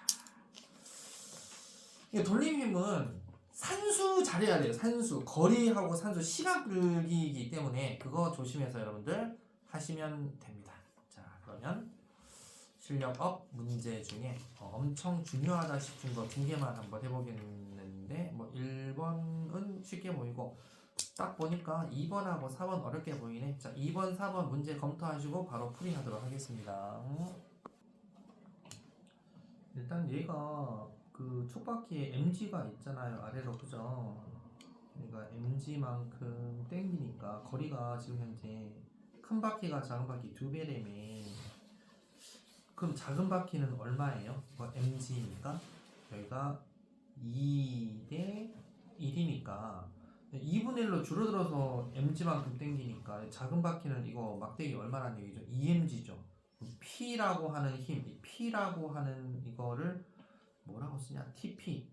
이 돌림힘은 산수 잘해야 돼요. 산수. 거리하고 산수 시간 끌기이기 때문에 그거 조심해서 여러분들 하시면 됩니다. 자, 그러면 실력업 문제 중에 엄청 중요하다 싶은 거 2개만 한번 해보겠는데, 뭐 1번은 쉽게 보이고 딱 보니까 2번하고 4번 어렵게 보이네. 자, 2번, 4번 문제 검토하시고 바로 풀이하도록 하겠습니다. 일단 얘가 그 촉바퀴에 mg가 있잖아요. 아래로. 그죠? 그러니까 mg만큼 땡기니까 거리가 지금 현재 큰 바퀴가 작은 바퀴 2배라며. 그럼 작은 바퀴는 얼마예요? mg니까 여기가 2대 1이니까 2분의 1로 줄어들어서 mg만큼 땡기니까 작은 바퀴는 이거 막대기 얼마라는 얘기죠? 2mg죠. P라고 하는 힘, 이 P라고 하는 이거를 뭐라고 쓰냐? TP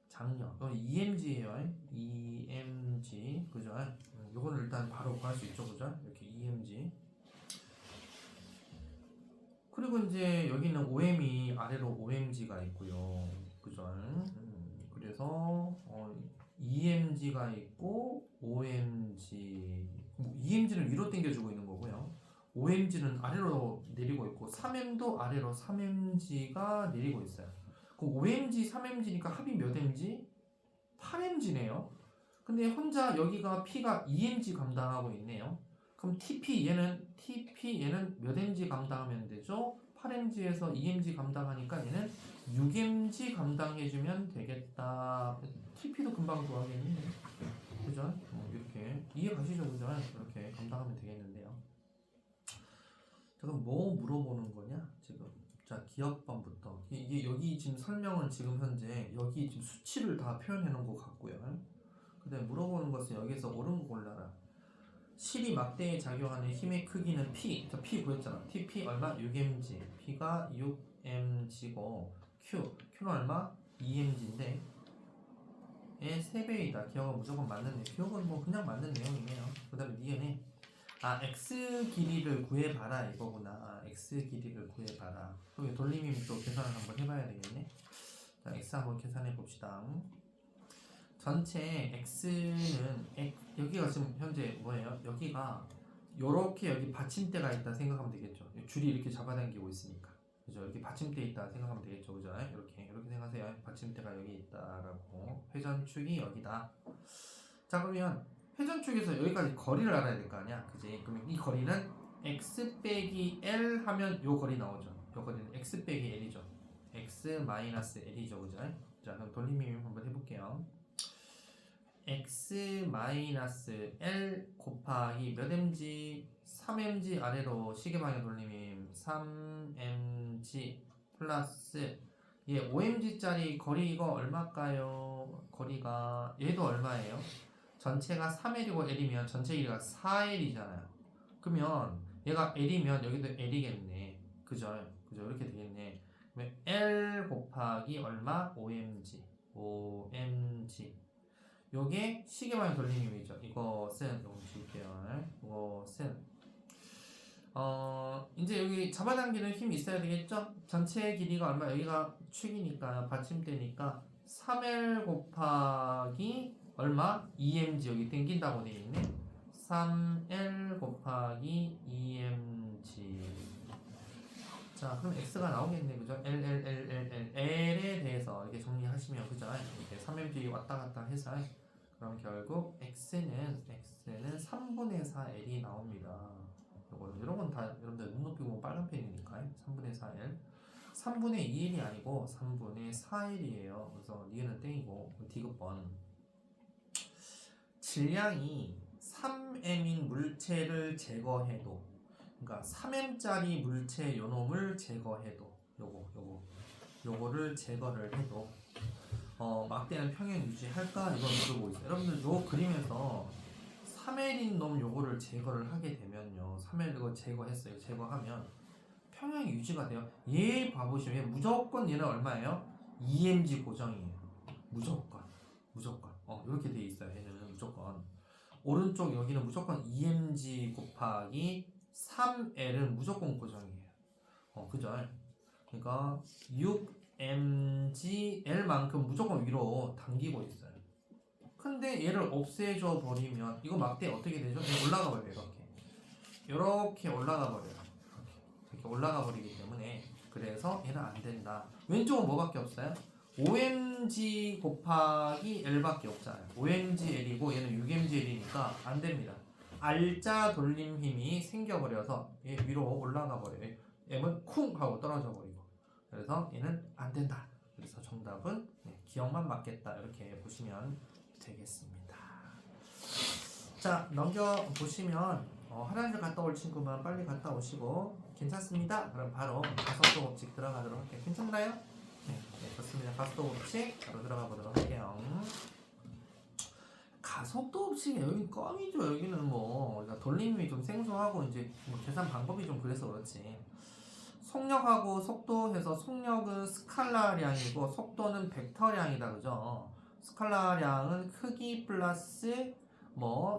장력. 이거 2mg예요. 2mg. 그죠? 이거는 일단 바로 구할 수 있죠. 그죠? 이렇게 2mg. 그리고 이제 여기는 OM이 아래로 OMG가 있고요. 그죠? 그래서 2mg가 있고 OMG. EMG는 위로 당겨주고 있는 거고요. OMG는 아래로 내리고 있고 3m도 아래로 3mg가 내리고 있어요. 그럼 OMG, 3mg니까 합이 몇 mg? 8mg네요. 근데 혼자 여기가 P가 2mg 감당하고 있네요. 그럼 TP 얘는 몇 mg 감당하면 되죠? 8mg에서 2mg 감당하니까 얘는 6mg 감당해주면 되겠다. TP도 금방 구하겠는데, 그죠? 이렇게 이해 가시죠, 그죠? 이렇게 감당하면 되겠는데요. 자, 그럼 뭐 물어보는 거냐 지금? 자, 기억번부터 이게 여기 지금 설명은 지금 현재 여기 지금 수치를 다 표현해 놓은 것 같고요. 근데 물어보는 것은 여기서 옳은 거 골라라. 실이 막대에 작용하는 힘의 크기는 P. 자, P 보였잖아. TP 얼마? 6mg. P가 6mg고 Q는 얼마? 2mg인데 얘 3배이다. 기억은 무조건 맞는 내 기억은 뭐 그냥 맞는 내용이네요. 그 다음에 니은에 x 길이를 구해봐라 이거구나. x 길이를 구해봐라. 그럼 돌림이 또 계산을 한번 해봐야 되겠네. 자, x 한번 계산해 봅시다. 전체 x는 여기가 지금 현재 뭐예요? 여기가 요렇게 여기 받침대가 있다 생각하면 되겠죠. 줄이 이렇게 잡아당기고 있으니까, 그죠? 여기 받침대 있다 생각하면 되겠죠, 그죠? 이렇게 생각하세요. 받침대가 여기 있다라고. 회전축이 여기다. 자, 그러면 회전축에서 여기까지 거리를 알아야 될 거 아니야, 그지? 그러면 이 거리는 x 빼기 l 하면 요 거리 나오죠. 요 거리는 x 빼기 l이죠. x 마이너스 l이죠, 그죠? 자, 그럼 돌림이 한번 해볼게요. x 마이너스 l 곱하기 몇 mg? 3mg 아래로 시계방향 돌림임 3mg 플러스 얘 5mg짜리 거리 이거 얼마일까요? 거리가 얘도 얼마예요? 전체가 3L이고 L이면 전체 길이가 4L이잖아요. 그러면 얘가 L이면 여기도 L이겠네. 그죠? 이렇게 되겠네. 그러면 L 곱하기 얼마? 5mg. 요게 시계방향 돌림이죠. 이것은 요거 줄게요. 이것은 이제 여기 잡아당기는 힘이 있어야 되겠죠? 전체 길이가 얼마? 여기가 축이니까 받침대니까 3L 곱하기 얼마? 2mg 여기 땡긴다고 되어 있네. 3L 곱하기 2mg. 자, 그럼 x가 나오겠네, 그죠? L에 대해서 이렇게 정리하시면, 그죠? 이렇게 3mg 왔다 갔다 해서 그럼 결국 x는 3분의 4L이 나옵니다. 이런 건 다 여러분들 눈높이 보면 빨간 펜이니까 3분의 4L. 3분의 2L이 아니고 3분의 4L이에요. 그래서 니은은 땡이고 디귿번. 질량이 3m인 물체를 제거해도, 그러니까 3m짜리 물체 요놈을 제거해도, 요거를 제거를 해도 막대는 평행 유지할까? 이걸 물어보고 있어요. 여러분들 요 그림에서 3L인 놈 요거를 제거를 하게 되면요, 3L 이거 제거했어요. 제거하면 평행 유지가 돼요. 얘 봐보시면 얘 무조건 얘는 얼마예요? 2mg 고정이에요. 무조건 이렇게 돼 있어요. 얘는 무조건 오른쪽 여기는 무조건 2mg 곱하기 3L은 무조건 고정이에요. 그죠? 그러니까 6mg L만큼 무조건 위로 당기고 있어요. 근데 얘를 없애줘 버리면 이거 막대 어떻게 되죠? 올라가 버려요. 이렇게 올라가 버려요. 이렇게 올라가 버리기 때문에, 그래서 얘는 안 된다. 왼쪽은 뭐밖에 없어요? 5mg 곱하기 L밖에 없잖아요. 5mg L이고 얘는 6mg L이니까 안 됩니다. R자 돌림 힘이 생겨버려서 얘 위로 올라가 버려요. M은 쿵 하고 떨어져 버리고. 그래서 얘는 안 된다. 그래서 정답은 기억만 맞겠다. 이렇게 보시면 되겠습니다. 자, 넘겨보시면 화장실 갔다 올 친구만 빨리 갔다 오시고, 괜찮습니다. 그럼 바로 가속도 법칙 들어가도록 할게요. 괜찮나요? 네, 좋습니다. 가속도 법칙 바로 들어가 보도록 할게요. 가속도 법칙이 여기 껌이죠. 여기는 뭐 돌림이 좀 생소하고 이제 뭐 계산 방법이 좀 그래서 그렇지. 속력하고 속도 해서 속력은 스칼라량이고 속도는 벡터량이다, 그죠? 스칼라량은 크기 플러스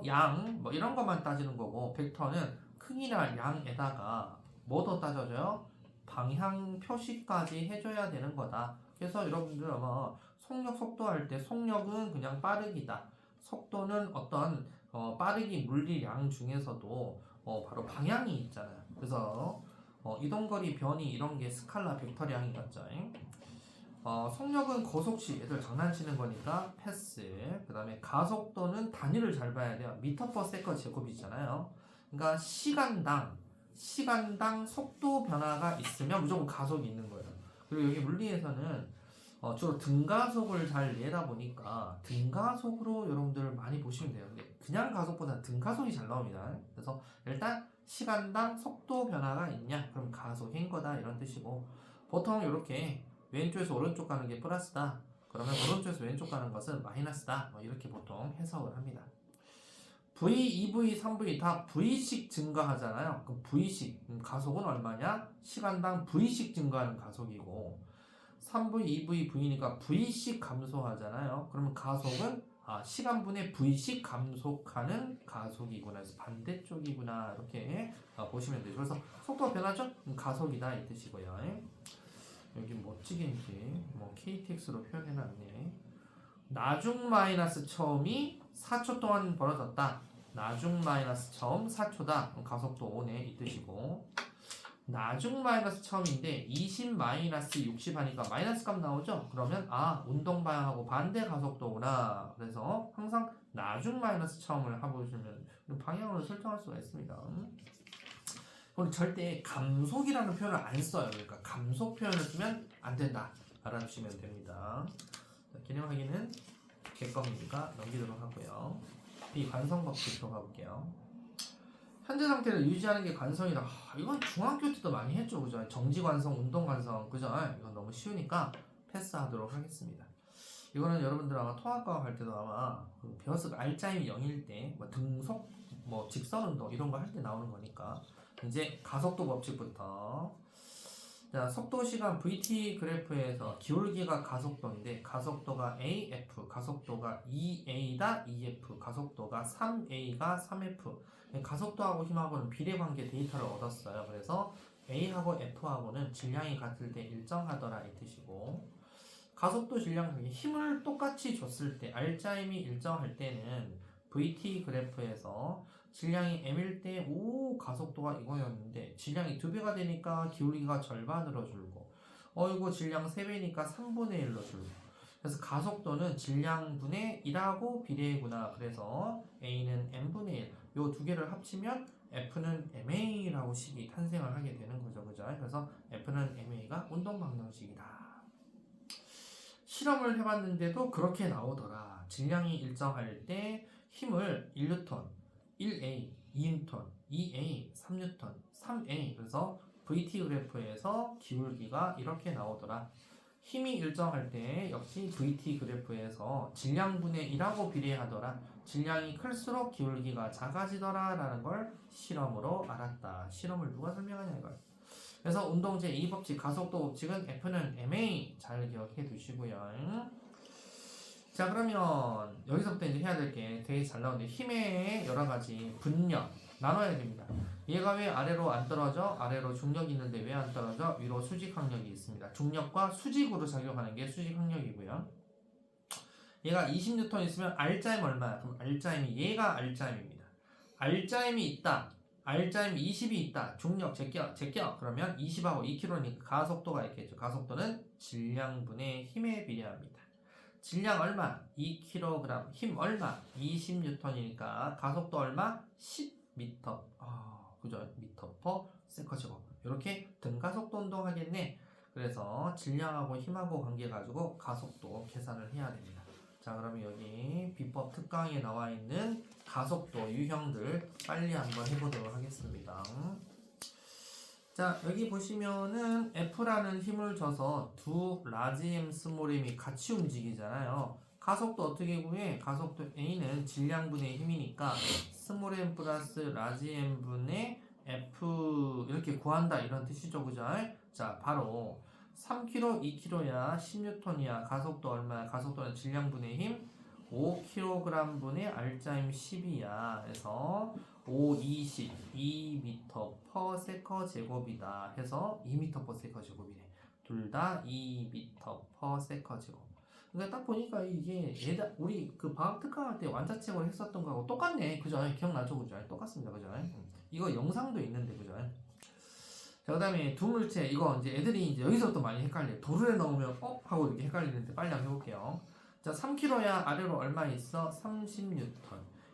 양 이런 것만 따지는 거고, 벡터는 크기나 양에다가 뭐 더 따져줘요? 방향 표시까지 해줘야 되는 거다. 그래서 여러분들 아마 속력 속도 할 때 속력은 그냥 빠르기다. 속도는 어떤 빠르기 물리량 중에서도 바로 방향이 있잖아요. 그래서 이동거리 변이 이런 게 스칼라 벡터량이겠죠. 속력은 거속시 애들 장난치는 거니까 패스. 그 다음에 가속도는 단위를 잘 봐야 돼요. 미터 퍼 세컨 제곱이잖아요. 그러니까 시간당 속도 변화가 있으면 무조건 가속이 있는 거예요. 그리고 여기 물리에서는 주로 등가속을 잘 내다 보니까 등가속으로 여러분들 많이 보시면 돼요. 근데 그냥 가속보다 등가속이 잘 나옵니다. 그래서 일단 시간당 속도 변화가 있냐? 그럼 가속인 거다 이런 뜻이고, 보통 이렇게 왼쪽에서 오른쪽 가는 게 플러스다. 그러면 오른쪽에서 왼쪽 가는 것은 마이너스다. 이렇게 보통 해석을 합니다. V, 2V, 3V 다 V씩 증가하잖아요. 그럼 V씩 가속은 얼마냐? 시간당 V씩 증가하는 가속이고, 3V, 2V, V니까 V씩 감소하잖아요. 그러면 가속은 시간분의 V씩 감속하는 가속이구나. 그래서 반대쪽이구나. 이렇게 보시면 되죠. 그래서 속도가 변하죠? 가속이다 이 뜻이고요. 여기 멋지게 이제 KTX로 표현해놨네. 나중 마이너스 처음이 4초 동안 벌어졌다. 나중 마이너스 처음 4초다. 가속도 5네 이 뜻이고, 나중 마이너스 처음인데 20 마이너스 60 하니까 마이너스 값 나오죠? 그러면 운동 방향하고 반대 가속도구나. 그래서 항상 나중 마이너스 처음을 해보시면 방향을 설정할 수가 있습니다. 우리 절대 감속이라는 표현을 안 써요. 그러니까 감속 표현을 쓰면 안 된다. 알아두시면 됩니다. 자, 개념 확인은 객검이니까 넘기도록 하고요. 비관성 법칙 들어가볼게요. 현재 상태를 유지하는 게 관성이다. 이건 중학교 때도 많이 했죠, 그죠? 정지관성, 운동관성, 그죠? 이건 너무 쉬우니까 패스하도록 하겠습니다. 이거는 여러분들 아마 통합과학 할 때도 아마 배웠을 알짜임이 0일 때, 등속, 직선운동 이런 거 할 때 나오는 거니까. 이제 가속도 법칙부터. 자, 속도 시간 VT 그래프에서 기울기가 가속도인데, 가속도가 AF, 가속도가 2A다 2F, 가속도가 3A가 3F. 가속도하고 힘하고는 비례관계 데이터를 얻었어요. 그래서 A하고 F하고는 질량이 같을 때 일정하더라 이 뜻이고, 가속도 질량 중에 힘을 똑같이 줬을 때, R자임이 일정할 때는 VT 그래프에서 질량이 M일 때 가속도가 이거였는데 질량이 2배가 되니까 기울기가 절반으로 줄고, 이거 질량 3배니까 3분의 1로 줄고, 그래서 가속도는 질량분의 1하고 비례구나. 그래서 A는 M분의 1, 요 두 개를 합치면 F는 MA라고 식이 탄생을 하게 되는 거죠. 그죠? 그래서 F는 MA가 운동 방정식이다. 실험을 해봤는데도 그렇게 나오더라. 질량이 일정할 때 힘을 1N, 1A, 2N, 2A, 3N, 3A. 그래서 VT 그래프에서 기울기가 이렇게 나오더라. 힘이 일정할 때 역시 VT 그래프에서 질량분의 1하고 비례하더라. 질량이 클수록 기울기가 작아지더라 라는 걸 실험으로 알았다. 실험을 누가 설명하냐 이걸. 그래서 운동제 2법칙 가속도 법칙은 F는 MA 잘 기억해 두시고요. 자, 그러면 여기서부터 이제 해야 될 게 되게 잘 나오는데, 힘의 여러 가지 분력 나눠야 됩니다. 얘가 왜 아래로 안 떨어져? 아래로 중력이 있는데 왜 안 떨어져? 위로 수직항력이 있습니다. 중력과 수직으로 작용하는 게 수직항력이고요. 얘가 20N 있으면 R자임 얼마야? 그럼 R자임이 얘가 R자임입니다. R자임이 있다. R자임 20이 있다. 중력 제껴. 그러면 20하고 2kg니까 가속도가 있겠죠. 가속도는 질량분의 힘에 비례합니다. 질량 얼마? 2kg. 힘 얼마? 20N이니까 가속도 얼마? 10m. 그죠? 미터 퍼 세컨 제곱. 이렇게 등가속도 운동하겠네. 그래서 질량하고 힘하고 관계 가지고 가속도 계산을 해야 됩니다. 자, 그러면 여기 비법 특강에 나와 있는 가속도 유형들 빨리 한번 해보도록 하겠습니다. 자, 여기 보시면은 F라는 힘을 줘서 두 라지 M 스몰 M이 같이 움직이잖아요. 가속도 어떻게 구해? 가속도 A는 질량분의 힘이니까 스몰 M 플러스 라지 M 분의 F 이렇게 구한다 이런 뜻이죠. 그죠? 자, 바로 3kg, 2kg야 10N이야. 가속도 얼마야? 가속도는 질량분의 힘 5kg 분의 R자임 10이야. 그래서 5, 20, 2m per 세컨 제곱이다 해서 2m per 세컨 제곱이네. 둘 다 2m per 세컨 제곱. 그러니까 딱 보니까 이게 우리 그 방학 특강할 때 완자책으로 했었던 거하고 똑같네. 그죠? 기억나죠? 그죠? 똑같습니다. 그죠? 이거 영상도 있는데, 그죠? 자, 그 다음에 두 물체, 이거 이제 애들이 이제 여기서부터 많이 헷갈려요. 도르에 넣으면 하고 이렇게 헷갈리는데 빨리 한번 해볼게요. 자, 3kg야 아래로 얼마 있어? 30N.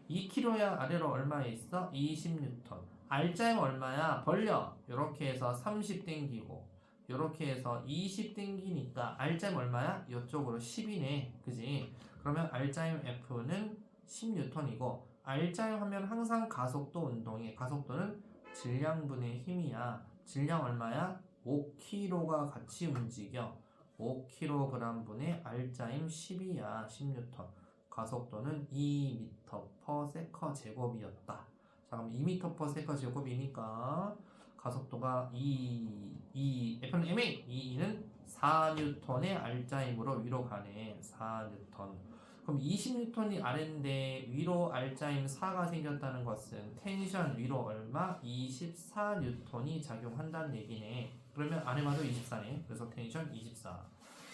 2kg야 아래로 얼마 있어? 20N. R자임 얼마야? 벌려. 이렇게 해서 30 땡기고 이렇게 해서 20 땡기니까 R자임 얼마야? 이쪽으로 10이네. 그지? 그러면 R자임 F는 10N이고 R자임 하면 항상 가속도 운동의 가속도는 질량분의 힘이야. 질량 얼마야? 5kg가 같이 움직여. 5kg 분의 R자임 10이야. 10N. 가속도는 2m/s 제곱이었다. 자, 그럼 2m/s 제곱이니까 가속도가 F는 ma, 2는 4N의 R자임으로 위로 가네. 4N. 그럼 20N이 아래인데 위로 R자임 4가 생겼다는 것은 텐션 위로 얼마? 24N이 작용한다는 얘기네. 그러면 아래 봐도 24네. 그래서 텐션 24.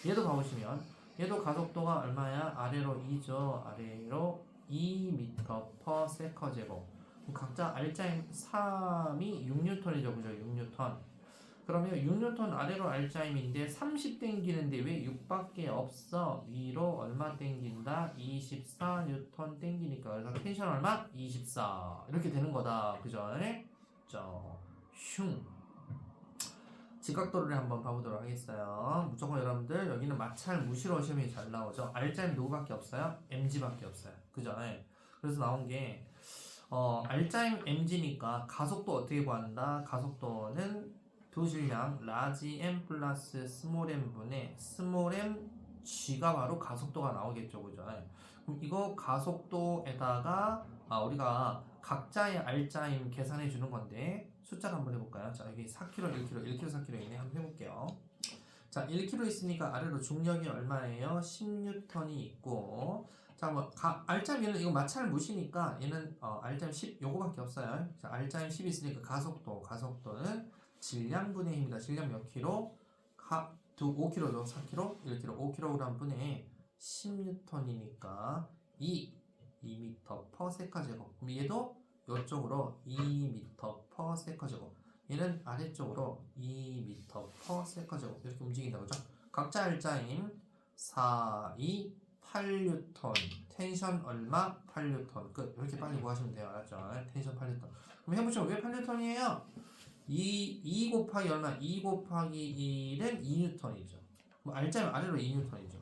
얘도 봐보시면 얘도 가속도가 얼마야? 아래로 2죠. 아래로 2m/s 제곱. 각자 R자임 3이 6N이죠. 그죠? 6N. 그러면 6N 아래로 R자임인데 30 땡기는데 왜 6밖에 없어? 위로 얼마 땡긴다? 24N 땡기니까. 그래서 텐션 얼마? 24. 이렇게 되는 거다. 그죠? 자, 슝. 직각도를 한번 봐보도록 하겠어요. 무조건 여러분들 여기는 마찰 무시로 시험이 잘 나오죠. R자임 누구밖에 없어요? MG밖에 없어요. 그죠? 그래서 나온 게 R자임 MG니까 가속도 어떻게 구한다? 가속도는 두 질량 라지 M 플러스 스몰 M 분의 스몰 M G가 바로 가속도가 나오겠죠. 그죠? 그럼 이거 가속도에다가 우리가 각자의 R자임 계산해 주는 건데 숫자를 한번 해볼까요? 자, 여기 4kg, 1kg, 1kg, 4kg 있네. 한번 해볼게요. 자, 1kg 있으니까 아래로 중력이 얼마예요? 10N이 있고, 자, 뭐 R자임 얘는 이거 마찰 무시니까 얘는 R자임 10 요거밖에 없어요. 자, R자임 10 있으니까 가속도는 질량분의 힘이다. 질량 몇 킬로? 5kg죠. 4kg, 1kg, 5kg 분의 10N이니까 2m/s 제곱. 그럼 얘도 이쪽으로 2m/s 제곱. 얘는 아래쪽으로 2m/s 제곱. 이렇게 움직인다. 그죠? 각자 R자임 4, 2, 8N. 텐션 얼마? 8N. 끝. 이렇게 빨리 구하시면 돼요. 알았죠? 텐션 8N. 그럼 해보시면 왜 8N이에요? 2 곱하기 얼마? 2 곱하기 1은 2N이죠. 뭐 R자임 아래로 2N이죠.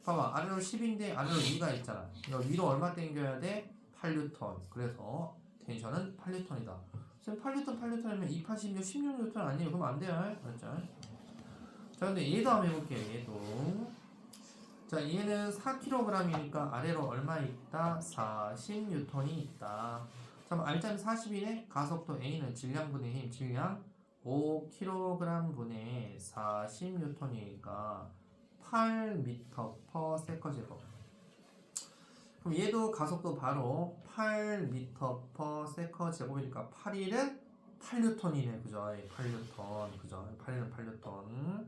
봐봐. 아래로 10인데 아래로 2가 있잖아. 이거 위로 얼마 땡겨야 돼? 8N. 그래서 텐션은 8N이다. 선생님 8N이면 280이면 16N 아니에요? 그럼 안 돼요. 알았죠? 자, 근데 얘도 한번 해볼게요. 얘도. 자, 얘는 4kg이니까 아래로 얼마 있다? 40N이 있다. 자, 그럼 R자임 40이네? 가속도 A는 질량분의 힘, 질량 5kg 분의 40N이니까 8m/s 제곱. 그럼 얘도 가속도 바로 8m/s 제곱이니까 8일은 8N이네. 그죠? 8N. 그죠? 8일은 8N.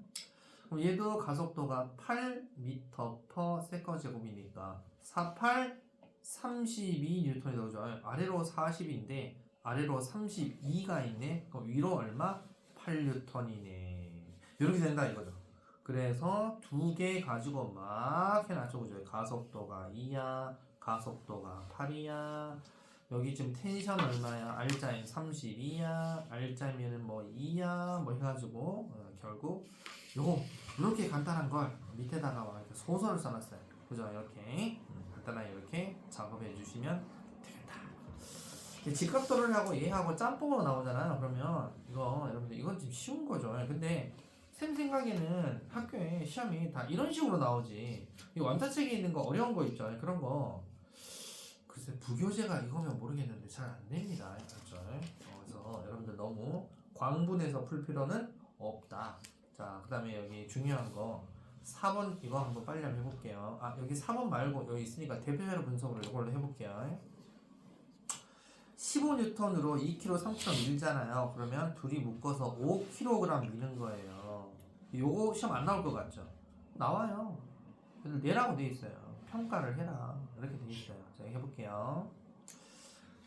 그럼 얘도 가속도가 8m/s 제곱이니까 48 32N이다. 그죠? 아래로 40인데 아래로 32가 있네. 그럼 위로 얼마? 8N이네. 이렇게 된다 이거죠. 그래서 두 개 가지고 막 해놨죠. 그죠? 가속도가 2야. 가속도가 8이야. 여기 지금 텐션 얼마야? R자임 32야. R자임에는 뭐 2야. 뭐 해가지고 결국 요거 이렇게 간단한 걸 밑에다가 막 이렇게 소설을 써놨어요. 그죠? 이렇게 간단하게 이렇게 작업해 주시면 되겠다. 직각도를 하고 얘하고 짬뽕으로 나오잖아요. 그러면 이거 여러분들 이건 좀 쉬운 거죠. 근데 쌤 생각에는 학교에 시험이 다 이런 식으로 나오지. 이 완타책에 있는 거 어려운 거 있죠. 그런 거 글쎄 부교재가 이거면 모르겠는데 잘 안 됩니다. 그렇죠? 그래서 여러분들 너무 광분해서 풀 필요는 없다. 자, 그 다음에 여기 중요한 거 4번 이거 한번 빨리 한번 해볼게요. 여기 4번 말고 여기 있으니까 대표자료 분석으로 이걸로 해볼게요. 15N으로 2kg, 3kg 밀잖아요. 그러면 둘이 묶어서 5kg 미는 거예요. 요거 시험 안 나올 것 같죠? 나와요. 내라고 돼 있어요. 평가를 해라. 이렇게 돼 있어요. 자, 해볼게요.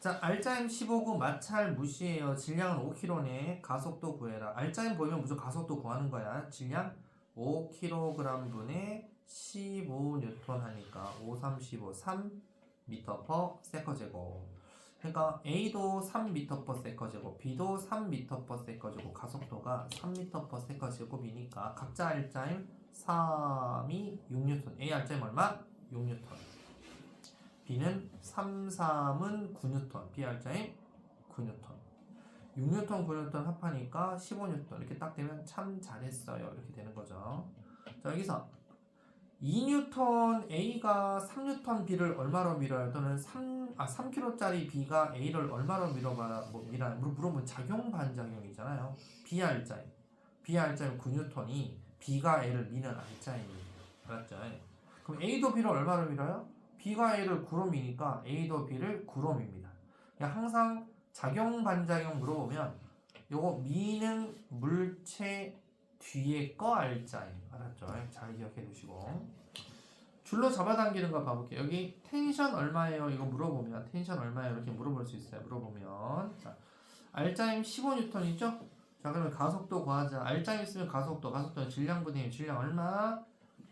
자, 알짜임 15구 마찰 무시해요. 질량은 5kg네. 가속도 구해라. 알짜임 보이면 무조건 가속도 구하는 거야. 질량 5kg 분의 15N 하니까 5, 3, 15, 3m/s 제곱. 그러니까 A도 3m/s 제곱, B도 3m/s 제곱, 가속도가 3m/s 제곱이니까 각자 알짜임 3이 6N. A 알짜임 얼마? 6N. B는 3, 3은 9N, B 알짜임 9N. 6N, 9N 합하니까 15N. 이렇게 딱 되면 참 잘했어요. 이렇게 되는 거죠. 자, 여기서 2N A가 3N B를 얼마로 밀어요? 또는 3kg짜리 B가 A를 얼마로 물어보면 작용 반작용이잖아요. B 알짜임 9N이 B가 A를 미는 알짜임이에요. 알았죠? 그럼 A도 B를 얼마로 밀어요? B가 A를 9로 미니까 A도 B를 9로 밉니다. 항상 작용 반작용 물어보면 요거 미는 물체 뒤에 거 알짜임. 알았죠? 잘 기억해 두시고. 줄로 잡아당기는 거 봐볼게요. 여기 텐션 얼마예요? 이거 물어보면 텐션 얼마예요? 이렇게 물어볼 수 있어요. 물어보면 자, 알짜임 15N이죠? 자, 그러면 가속도 구하자. 알짜임 있으면 가속도는 질량분의 질량 얼마?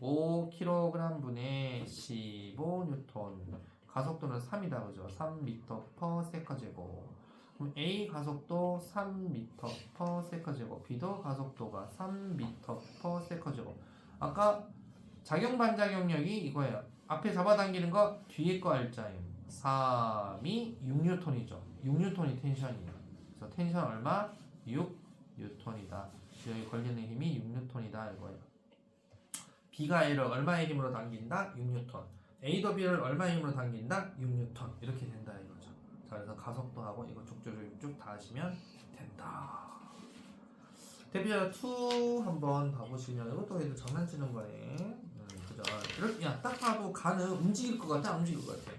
5kg 분의 15N. 가속도는 3이다, 그죠? 3m/s제곱. 그럼 A 가속도 3m/s제곱, B도 가속도가 3m/s제곱. 아까 작용 반작용력이 이거예요. 앞에 잡아당기는 거, 뒤에 거 알짜임 3이 6N이죠. 6N이 텐션이에요. 그래서 텐션 얼마? 6N이다. 여기 걸리는 힘이 6N이다 이거예요. B가 A를 얼마의 힘으로 당긴다? 6N. A도 B를 얼마의 힘으로 당긴다? 6N. 이렇게 된다 이거죠. 자, 그래서 가속도하고 이거 쭉 다 하시면 된다. 대표자 2 한번 봐보시면 이것도 애들 장난치는 거네. 그죠? 이렇게 딱 봐도 가는 움직일 것 같아, 안 움직일 것 같아.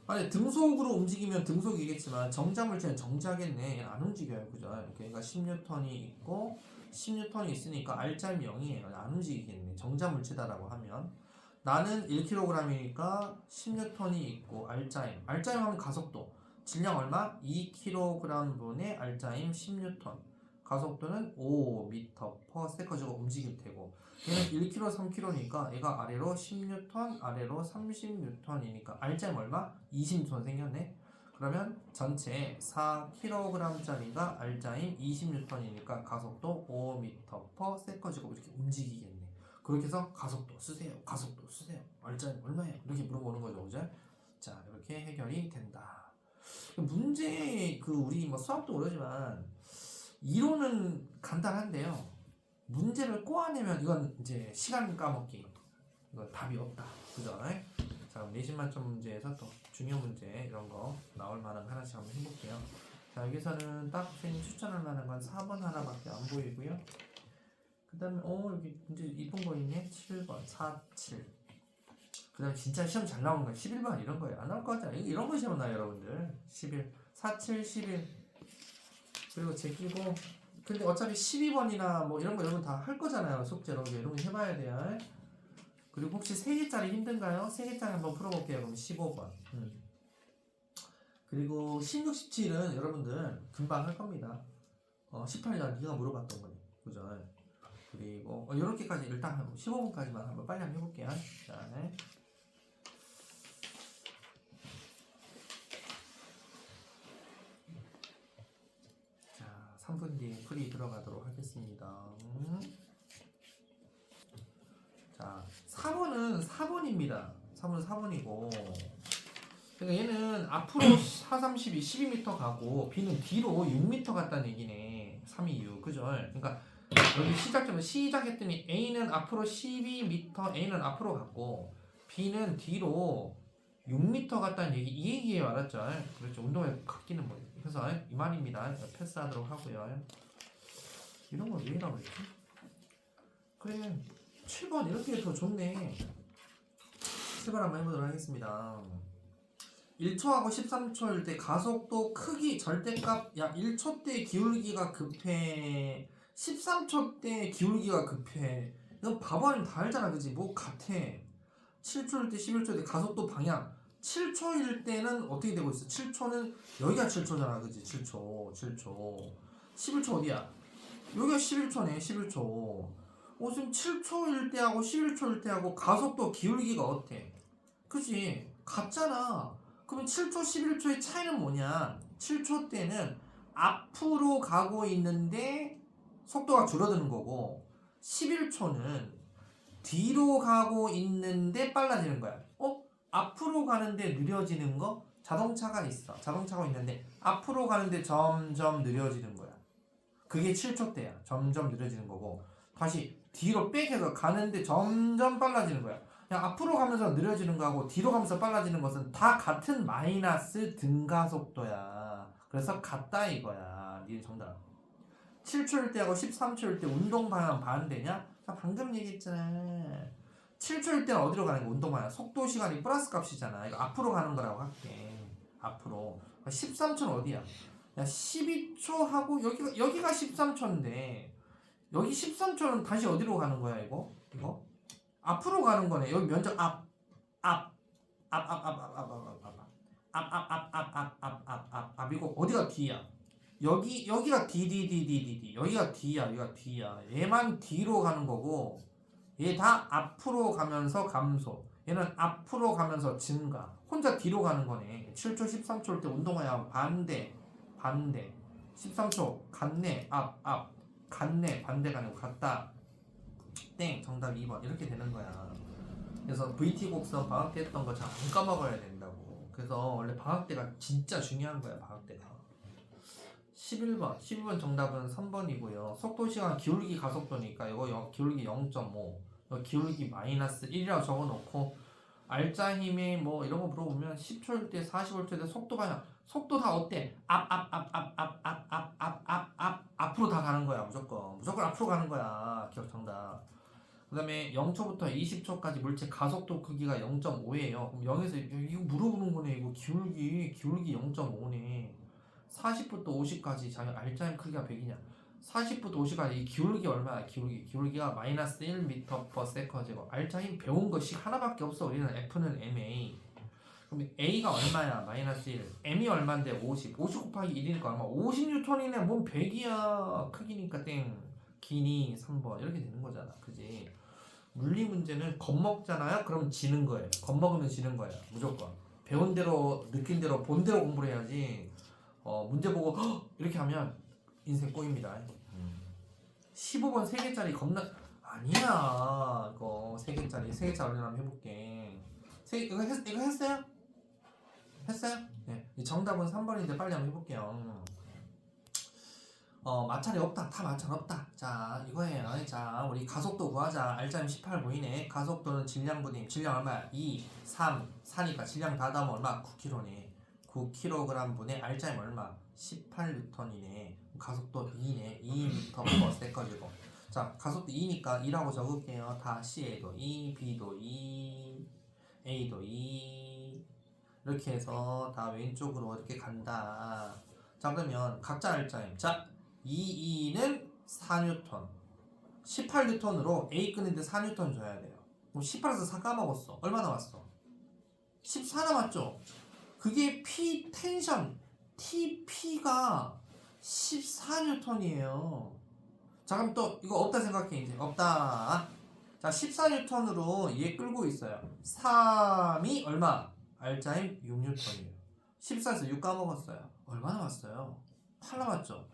아니 등속으로 움직이면 등속이겠지만 정자물체는 정자겠네. 얘는 안 움직여요, 그죠? 그러니까 10N이 있고 10N이 있으니까 알짜임 0이에요. 안 움직이겠네. 정자물체다라고 하면 나는 1kg이니까 10N이 있고 알짜임 하면 가속도 질량 얼마? 2kg 분의 알짜임 10N. 가속도는 5m/s제곱 움직일 테고 얘는 1kg, 3kg니까 얘가 아래로 10N, 아래로 30N이니까 알짜임 얼마? 20N 생겼네. 그러면 전체 4kg짜리가 알짜임 20N이니까 가속도 5m/s제곱 이렇게 움직이겠네. 그렇게 해서 가속도 쓰세요. 알짜임 얼마예요? 이렇게 물어보는 거죠, 그죠? 자, 이렇게 해결이 된다. 문제 우리 수학도 그러지만 이론은 간단한데요. 문제를 꼬아내면 이건 이제 시간 까먹기. 이건 답이 없다. 그죠? 자, 내신 만점 문제에서 또 중요 문제 이런 거 나올 만한 거 하나씩 한번 해볼게요. 자, 여기서는 딱 선생님 추천할 만한 건 4번 하나밖에 안 보이고요. 그 다음에 여기 문제 이쁜 거 있네. 7번 4, 7. 그 다음에 진짜 시험 잘 나오는 건 11번 이런 거예요. 안 나올 거잖아요. 이런 거 시험 나요, 여러분들. 11, 4, 7, 11. 그리고 제끼고. 근데 어차피 12번이나 뭐 이런 거 여러분 다 할 거잖아요. 숙제로. 이런 거 해봐야 돼요. 그리고 혹시 3개짜리 힘든가요? 3개짜리 한번 풀어볼게요. 그럼 15번. 그리고 16, 17은 여러분들 금방 할 겁니다. 18년 네가 물어봤던 거네. 그죠? 그리고 이렇게까지 일단 하고 15분까지만 한번 빨리 한번 해볼게요. 자, 자, 3분 뒤에 풀이 들어가도록 하겠습니다. 자, 4번은 4번입니다. 3번은 4번이고 그러니까 얘는 앞으로 4, 3, 12, 12m 가고 B는 뒤로 6m 갔다는 얘기네. 3, 2, 6. 그죠? 그러니까 여기 시작점을 시작했더니 A는 앞으로 12m, A는 앞으로 갔고 B는 뒤로 6m 갔다는 얘기, 이 얘기예요. 알았죠? 그렇죠. 운동에 바뀌는 거예요. 그래서 이 말입니다. 패스하도록 하고요. 이런 걸 왜 이라고 했지? 그래, 7번 이렇게 더 좋네. 7번 한번 해보도록 하겠습니다. 1초하고 13초일 때 가속도 크기 절대값 1초 때 기울기가 급해, 13초 때 기울기가 급해. 이건 바보 아니면 다 알잖아, 그지? 뭐 같아. 7초일 때 11초일 때 가속도 방향 7초일 때는 어떻게 되고 있어? 7초는 여기가 7초잖아, 그지? 7초. 11초 어디야? 여기가 11초네, 11초. 지금 7초일 때하고 11초일 때하고 가속도 기울기가 어때? 그지? 같잖아. 그러면 7초, 11초의 차이는 뭐냐? 7초 때는 앞으로 가고 있는데 속도가 줄어드는 거고, 11초는 뒤로 가고 있는데 빨라지는 거야. 앞으로 가는데 느려지는 거? 자동차가 있어. 자동차가 있는데 앞으로 가는데 점점 느려지는 거야. 그게 7초 때야. 점점 느려지는 거고, 다시 뒤로 빽해서 가는데 점점 빨라지는 거야. 그냥 앞으로 가면서 느려지는 거하고 뒤로 가면서 빨라지는 것은 다 같은 마이너스 등가속도야. 그래서 같다 이거야. 니네 정답. 7초일 때하고 13초일 때 운동 방향 반대냐? 방금 얘기했잖아. 7초일 때는 어디로 가는 거? 운동 방향. 속도 시간이 플러스 값이잖아. 이거 앞으로 가는 거라고 할게. 앞으로. 13초는 어디야? 야, 12초 하고 여기가 13초인데 여기 13초는 다시 어디로 가는 거야, 이거? 앞으로 가는 거네. 여기 면적 앞이고 어디가 뒤야? 여기가 D 여기가 D야. 얘만 D로 가는 거고, 얘 다 앞으로 가면서 감소. 얘는 앞으로 가면서 증가. 혼자 뒤로 가는 거네. 7초 13초일 때 운동화야 반대 13초 갔네 갔네 반대가 아니고 갔다. 땡. 정답 2번. 이렇게 되는 거야. 그래서 VT 곡선 방학 때 했던 거 잘 안 까먹어야 된다고. 그래서 원래 방학 때가 진짜 중요한 거야. 방학 때가. 11번 정답은 3번이고요. 속도 시간 기울기 가속도니까 이거 기울기 0.5, 이거 기울기 마이너스 1이라고 적어놓고, 알짜 힘이 뭐 이런 거 물어보면 10초일 때 40일 때 속도 방향, 속도 다 어때? 앞으로 다 가는 거야. 무조건 앞으로 가는 거야. 기억 정답. 그 다음에 0초부터 20초까지 물체 가속도 크기가 0.5예요. 그럼 0에서 이거 물어보는 거네. 이거 기울기 0.5네. 40부터 50까지 자기 알짜임 크기가 100이냐? 40부터 50까지 이 기울기 얼마야? 기울기가 마이너스 1m/s제곱. 알짜임 배운 것이 하나밖에 없어. 우리는 F는 MA. 그럼 A가 얼마야? 마이너스 1. M이 얼마인데? 50 곱하기 1이니까 얼마? 50N이네. 뭔 100이야. 크기니까 땡. 기니 3번. 이렇게 되는 거잖아. 그지? 물리 문제는 겁먹잖아요? 그럼 지는 거예요. 겁먹으면 지는 거예요. 무조건. 배운 대로, 느낀 대로, 본 대로 공부를 해야지. 문제 보고 이렇게 하면 인생 꼬입니다. 15번 3개짜리 겁나 아니야. 이거 3개짜리 한번 해볼게. 이거 했어요? 했어요? 네. 정답은 3번인데 빨리 한번 해볼게요. 마찰이 없다. 다 마찰 없다. 자, 이거예요. 자, 우리 가속도 구하자. 알짜임 18 보이네. 가속도는 질량분의 질량 얼마야? 2, 3, 4니까 질량 다 더하면 얼마? 9kg네. 9kg 분의 알짜임 얼마? 18N이네. 가속도 2네. 2m/s제곱. 자, 가속도 2니까 2라고 적을게요. 다 C에도 2, B도 2, A도 2. 이렇게 해서 다 왼쪽으로 이렇게 간다. 자, 그러면 각자 알짜임. 자, 2는 4N. 18N으로 A 끄는데 4N 줘야 돼요. 그럼 18에서 4 까먹었어. 얼마 남았어? 14 남았죠? 그게 P 텐션 TP가 14N이에요. 자, 그럼 또 이거 없다 생각해. 이제 없다. 자, 14N으로 얘 끌고 있어요. 3이 얼마? 알짜임 6N이에요. 14에서 6 까먹었어요. 얼마 남았어요? 8 남았죠.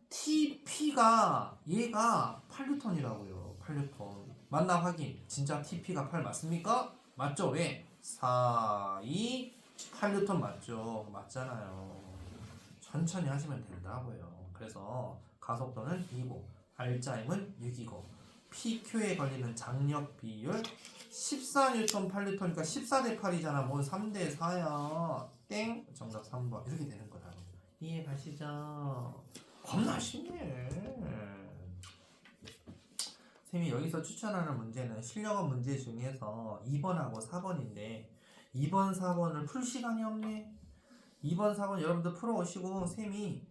TP가 얘가 8N이라고요. 8N. 맞나 확인. 진짜 TP가 8 맞습니까? 맞죠? 왜? 4, 2, 8N 맞죠? 맞잖아요. 천천히 하시면 된다고요. 그래서 가속도는 2고 알짜임은 6이고 PQ에 걸리는 장력 비율 14N 8N이니까 14대8이잖아. 뭐 3대4야. 땡. 정답 3번. 이렇게 되는 거다. 이해 가시죠? 겁나 쉽네. 쌤이 여기서 추천하는 문제는 실력업 문제 중에서 2번하고 4번인데 2번, 4번을 풀 시간이 없네. 2번, 4번 여러분들 풀어오시고 쌤이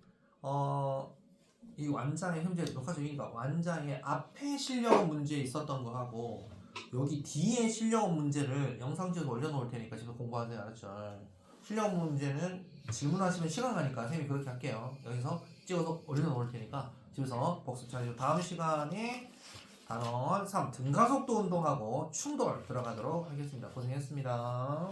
이 완장의 현재 녹화 중이니까 완장의 앞에 실력업 문제 있었던 거 하고 여기 뒤에 실력 문제를 영상 찍어서 올려놓을 테니까 집에서 공부하세요. 알았죠? 실력 문제는 질문하시면 시간 가니까 선생님이 그렇게 할게요. 여기서 찍어서 올려놓을 테니까 집에서 복습 잘해주고 다음 시간에 단원 3 등가속도 운동하고 충돌 들어가도록 하겠습니다. 고생했습니다.